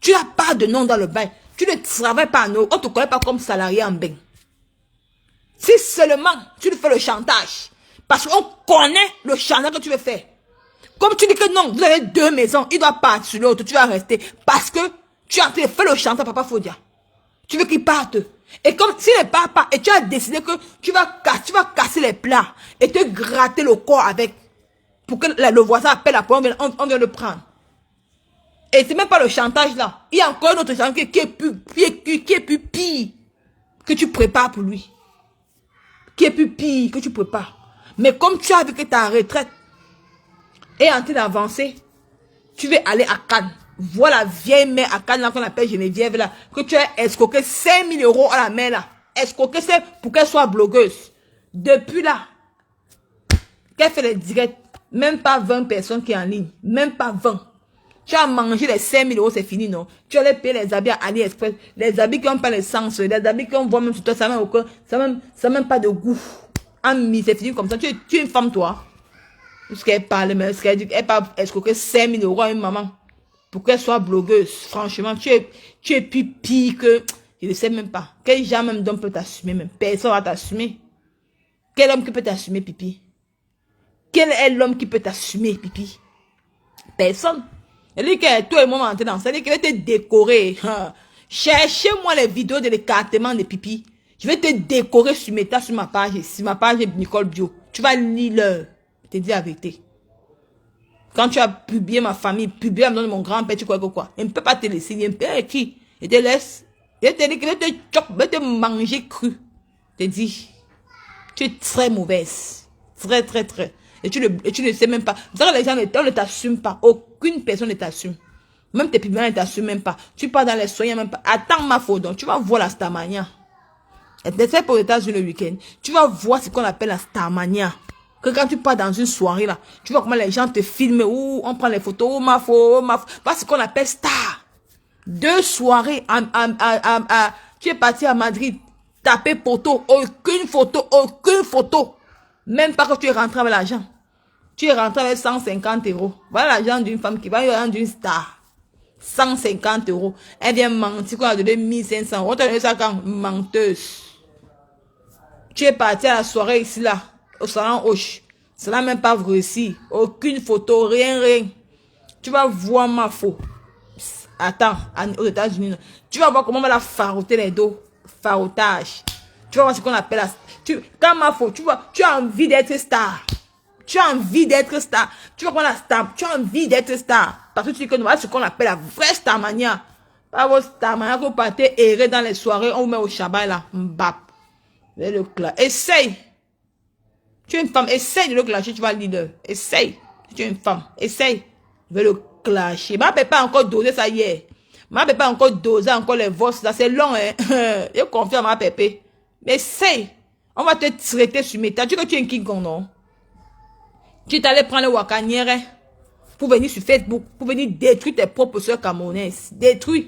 Tu n'as pas de nom dans le bail. Tu ne travailles pas à nous. On ne te connaît pas comme salarié en bain. Si seulement tu fais le chantage. Parce qu'on connaît le chantage que tu veux faire. Comme tu dis que non, vous avez 2 maisons. Il doit partir sur l'autre. Tu vas rester. Parce que tu as fait le chantage à Papa Fodia. Tu veux qu'il parte. Et comme s'il ne part pas, et tu as décidé que tu vas casser les plats et te gratter le corps avec, pour que le voisin appelle la police, on vient le prendre. Et c'est même pas le chantage là. Il y a encore un autre chantage qui est plus pire que tu prépares pour lui. Qui est plus pire que tu prépares. Mais comme tu as vu que ta retraite est en train d'avancer, tu veux aller à Cannes. Voilà la vieille mère à Cannes là qu'on appelle Geneviève là, que tu as escroqué 5 000 € à la mère là. Escroqué c'est pour qu'elle soit blogueuse. Depuis là, qu'elle fait les directs, même pas 20 personnes qui sont en ligne. Même pas 20. Tu as mangé les 5 000 €, c'est fini non. Tu allais payer les habits à AliExpress. Les habits qui n'ont pas le sens. Les habits qu'on voit même sur toi, ça n'a même pas de goût. Ami, c'est fini comme ça. Tu es une femme toi. Ce qu'elle parle, mais ce qu'elle dit, elle parle escroquer 5 000 € à une maman. Pour qu'elle soit blogueuse, franchement, tu es plus pire que... Je ne sais même pas. Quel genre même d'homme peut t'assumer même? Personne va t'assumer. Quel homme qui peut t'assumer, Pipi? Quel est l'homme qui peut t'assumer, Pipi? Personne. Elle dit que toi et moi, on dans ça. Elle dit qu'elle va te décorer. Cherchez-moi les vidéos de l'écartement de Pipi. Je vais te décorer sur ma page. Sur ma page Nicole Bio. Tu vas lire l'heure. Je te dis la vérité. Quand tu as publié ma famille, publié la maison de mon grand-père, tu crois que quoi? Il ne peut pas te laisser. Il peut qui? Il te laisse. Il te dit qu'il va te choper, il va te manger cru. Je te dis. Tu es très mauvaise. Très, très, très. Et tu ne sais même pas. Vous savez, les gens ne t'assument pas. Aucune personne ne t'assume. Même tes publics ne t'assument même pas. Tu pars dans les soins, même pas. Attends ma faute. Donc, tu vas voir la Starmania. Et tu fait pour les États-Unis le week-end. Tu vas voir ce qu'on appelle la Starmania. Que quand tu pars dans une soirée là, tu vois comment les gens te filment, ou on prend les photos, oh ma faute. Voilà ce qu'on appelle star. 2 soirées, tu es parti à Madrid, taper photo, aucune photo. Même pas que tu es rentré avec l'argent. Tu es rentré avec 150 €. Voilà l'argent d'une femme qui va rendre une star. 150 €. Elle vient mentir qu'on a donné 1500 €. On t'a donné ça quand? Menteuse. Tu es parti à la soirée ici là. Au salon Hoche. Ça n'a même pas réussi. Aucune photo, rien. Tu vas voir ma faute. Attends, aux États-Unis. Tu vas voir comment on va la faroter les dos. Farotage. Tu vas voir ce qu'on appelle la... Quand ma faute, tu as envie d'être star. Tu as envie d'être star. Tu vas voir la star. Tu as envie d'être star. Parce que tu dis que nous voilà ce qu'on appelle la vraie starmania. Pas vos starmania que vous partez errer dans les soirées. On vous met au chabat là. Mbap. Essaye. Tu es une femme, essaye de le clasher, tu vas leader. Essaye. Tu es une femme, essaye. Je vais le clasher. Ma peut pas encore doser ça hier. Ma peut pas encore doser encore les vosses là. C'est long, hein. Je confie à ma pépé. Mais essaye. On va te traiter sur méta. Tu sais que tu es un King Kong, non? Tu es allé prendre le Wakanière pour venir sur Facebook, pour venir détruire tes propres soeurs camerounaises. Détruire.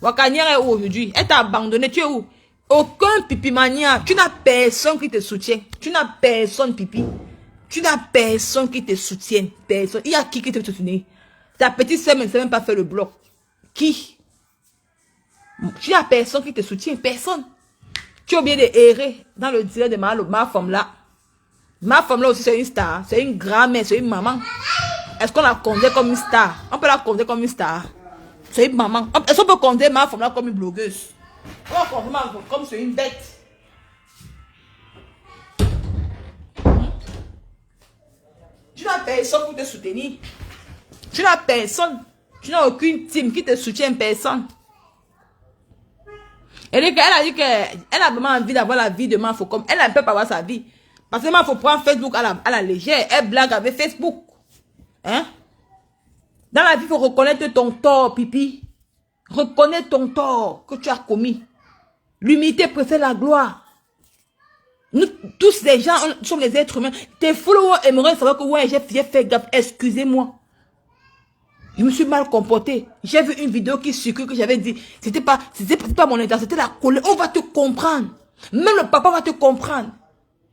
Wakanière est où aujourd'hui? Elle t'a abandonné. Tu es où? Aucun pipi mania. Tu n'as personne qui te soutient. Tu n'as personne, Pipi. Tu n'as personne qui te soutient. Personne. Il y a qui te soutient? Ta petite soeur ne sait même pas faire le bloc. Qui? Tu n'as personne qui te soutient. Personne. Tu as oublié de errer dans le direct de ma femme là. Ma femme là aussi, c'est une star. C'est une grand-mère, c'est une maman. Est-ce qu'on la compte comme une star? On peut la compter comme une star. C'est une maman. Est-ce qu'on peut compter ma femme là comme une blogueuse? Comme c'est une bête. Tu n'as personne pour te soutenir. Tu n'as personne. Tu n'as aucune team qui te soutient, personne. Elle a dit qu'elle a vraiment envie d'avoir la vie de Mafo comme elle ne peut pas avoir sa vie. Parce que il faut prendre Facebook à la légère. Elle blague avec Facebook. Hein? Dans la vie, il faut reconnaître ton tort, pipi. Reconnais ton tort que tu as commis. L'humilité précède la gloire. Nous, tous les gens, sommes les êtres humains. Tes followers aimeraient savoir que ouais, j'ai fait gaffe. Excusez-moi. Je me suis mal comporté. J'ai vu une vidéo qui circule que j'avais dit. C'était pas mon intention, c'était la colère. On va te comprendre. Même le papa va te comprendre.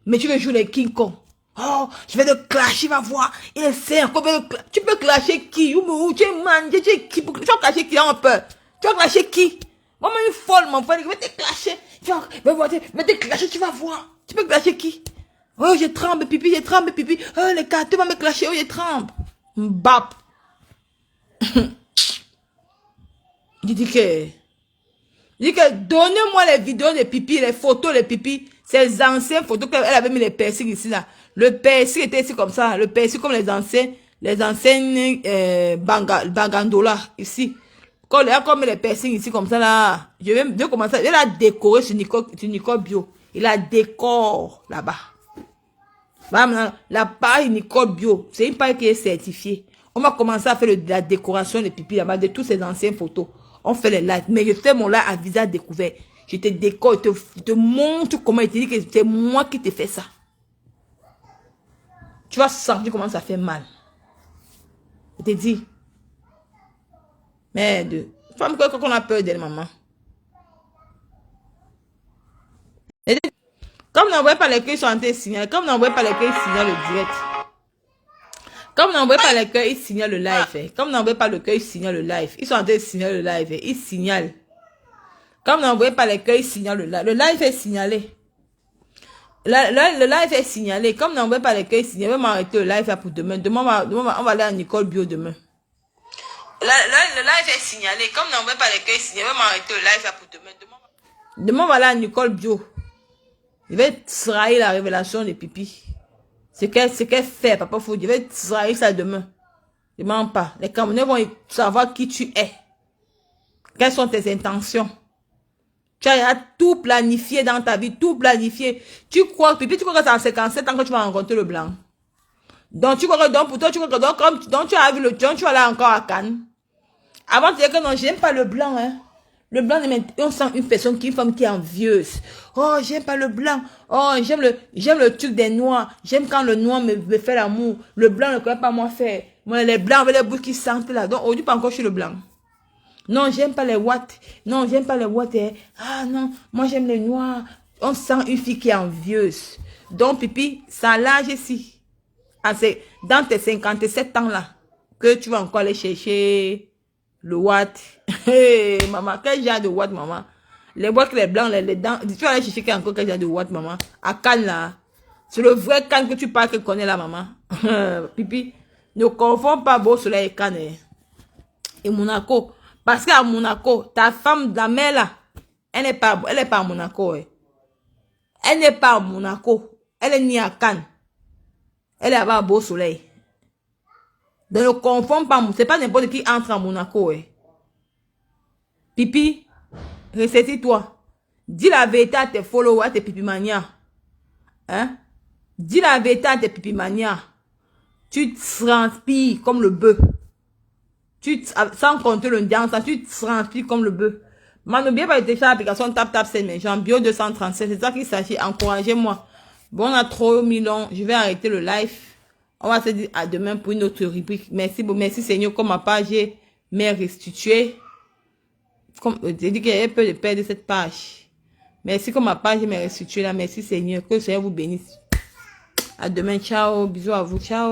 Mais tu veux jouer les King Kong. Oh, je vais te clasher, va voir. Il essaie encore de tu peux clasher qui? Tu es mangé, tu es qui? Tu vas clasher qui en peur? Tu vas clasher qui? Maman est folle, mon frère. Je vais te clasher. Je vais te clasher, tu vas voir. Tu peux clasher qui? Oh, je tremble, pipi, je tremble, pipi. Oh, les gars, tu vas me clasher, oh, je tremble. Mbap. Je dis que donnez-moi les vidéos de pipi, les photos de pipi. Ces anciennes photos qu'elle avait mis les piercings ici là. Le piercing était ici comme ça. Le piercing comme les anciennes Bangandola ici. Quand elle a comme les piercings ici comme ça là. Je vais commencer. Elle a décoré sur Nicole Bio. Il a décore là-bas. La page Nicole Bio, c'est une page qui est certifiée. On va commencer à faire la décoration de pipi là-bas de toutes ces anciennes photos. On fait les lives. Mais je fais mon live à visage découvert. Je te décore, je te montre comment il te dit que c'est moi qui te fais ça. Tu vas sentir comment ça fait mal. Je te dis. Merde. Femme, qu'on a peur d'elle, maman. Comme n'envoie pas les cœurs, ils sont en train de signaler. Comme n'envoie pas les cœurs, ils signalent le direct. Comme n'envoie pas les cœurs, ils signalent le live. Comme n'envoie pas le cœur, ils signalent le live. Ils sont en train de signaler le live. Ils signalent. Comme n'envoie pas les cœurs, ils signalent le live. Le live est signalé. Le live est signalé. Comme n'envoie pas les cœurs, ils signalent. Je vais m'arrêter le live là pour demain. Demain, on va aller à Nicole Bio demain. Le live est signalé. Comme n'envoie pas les cœurs, ils signalent. Je vais m'arrêter le live là pour demain. Demain, on va aller à Nicole Bio. Je vais trahir la révélation de pipi. Ce qu'elle fait, papa Fou. Je vais trahir ça demain. Ne mens pas. Les Camerounais vont savoir qui tu es. Quelles sont tes intentions. Tu as tout planifié dans ta vie, tout planifié. Tu crois, pipi, tu crois que c'est en 57 ans que tu vas rencontrer le blanc. Donc, tu crois que donc, pour toi, tu crois que donc tu as vu le John, tu vas aller encore à Cannes. Avant de dire que non, j'aime pas le blanc, hein. Le blanc, on sent une personne une femme qui est envieuse. Oh, j'aime pas le blanc. Oh, j'aime le truc des noirs. J'aime quand le noir me fait l'amour. Le blanc ne connaît pas moi faire. Moi, les blancs avec les bouches qui sentent là. Donc, aujourd'hui, pas encore je suis le blanc. Non, j'aime pas les watts. Non, j'aime pas les watts. Ah non, moi j'aime les noirs. On sent une fille qui est envieuse. Donc, pipi, ça l'âge ici. Ah, c'est dans tes 57 ans là que tu vas encore aller chercher le watt. Hey, maman, quel genre de watt, maman? Les watts, les blancs, les dents. Tu vas aller chercher encore quel genre de watt, maman? À Cannes là. C'est le vrai Cannes que tu parles que connais là, maman. Pipi, ne confonds pas Beau Soleil et Cannes. Et Monaco. Parce qu'à Monaco, ta femme, la mère là, elle n'est pas à Monaco. Elle n'est pas à Monaco. Elle est née à Cannes. Elle est là-bas à Beau Soleil. Donc ne confonds pas, c'est pas n'importe qui entre à Monaco. Pipi, ressaisis-toi. Dis la vérité à tes followers, à tes pipimanias. Hein? Dis la vérité à tes pipimanias. Tu transpires comme le bœuf. Sans compter le diamant, tu transpires comme le bœuf. N'oubliez pas de télécharger l'application Tap c'est mes gens. Bio 237, c'est ça qu'il s'agit. Encouragez-moi. Bon, on a trop mis long. Je vais arrêter le live. On va se dire à demain pour une autre rubrique. Merci Seigneur, comme ma page m'est restituée. Comme j'ai dit qu'il y avait peur de perdre cette page. Merci comme ma page m'est restituée là. Merci Seigneur. Que le Seigneur vous bénisse. À demain. Ciao. Bisous à vous. Ciao.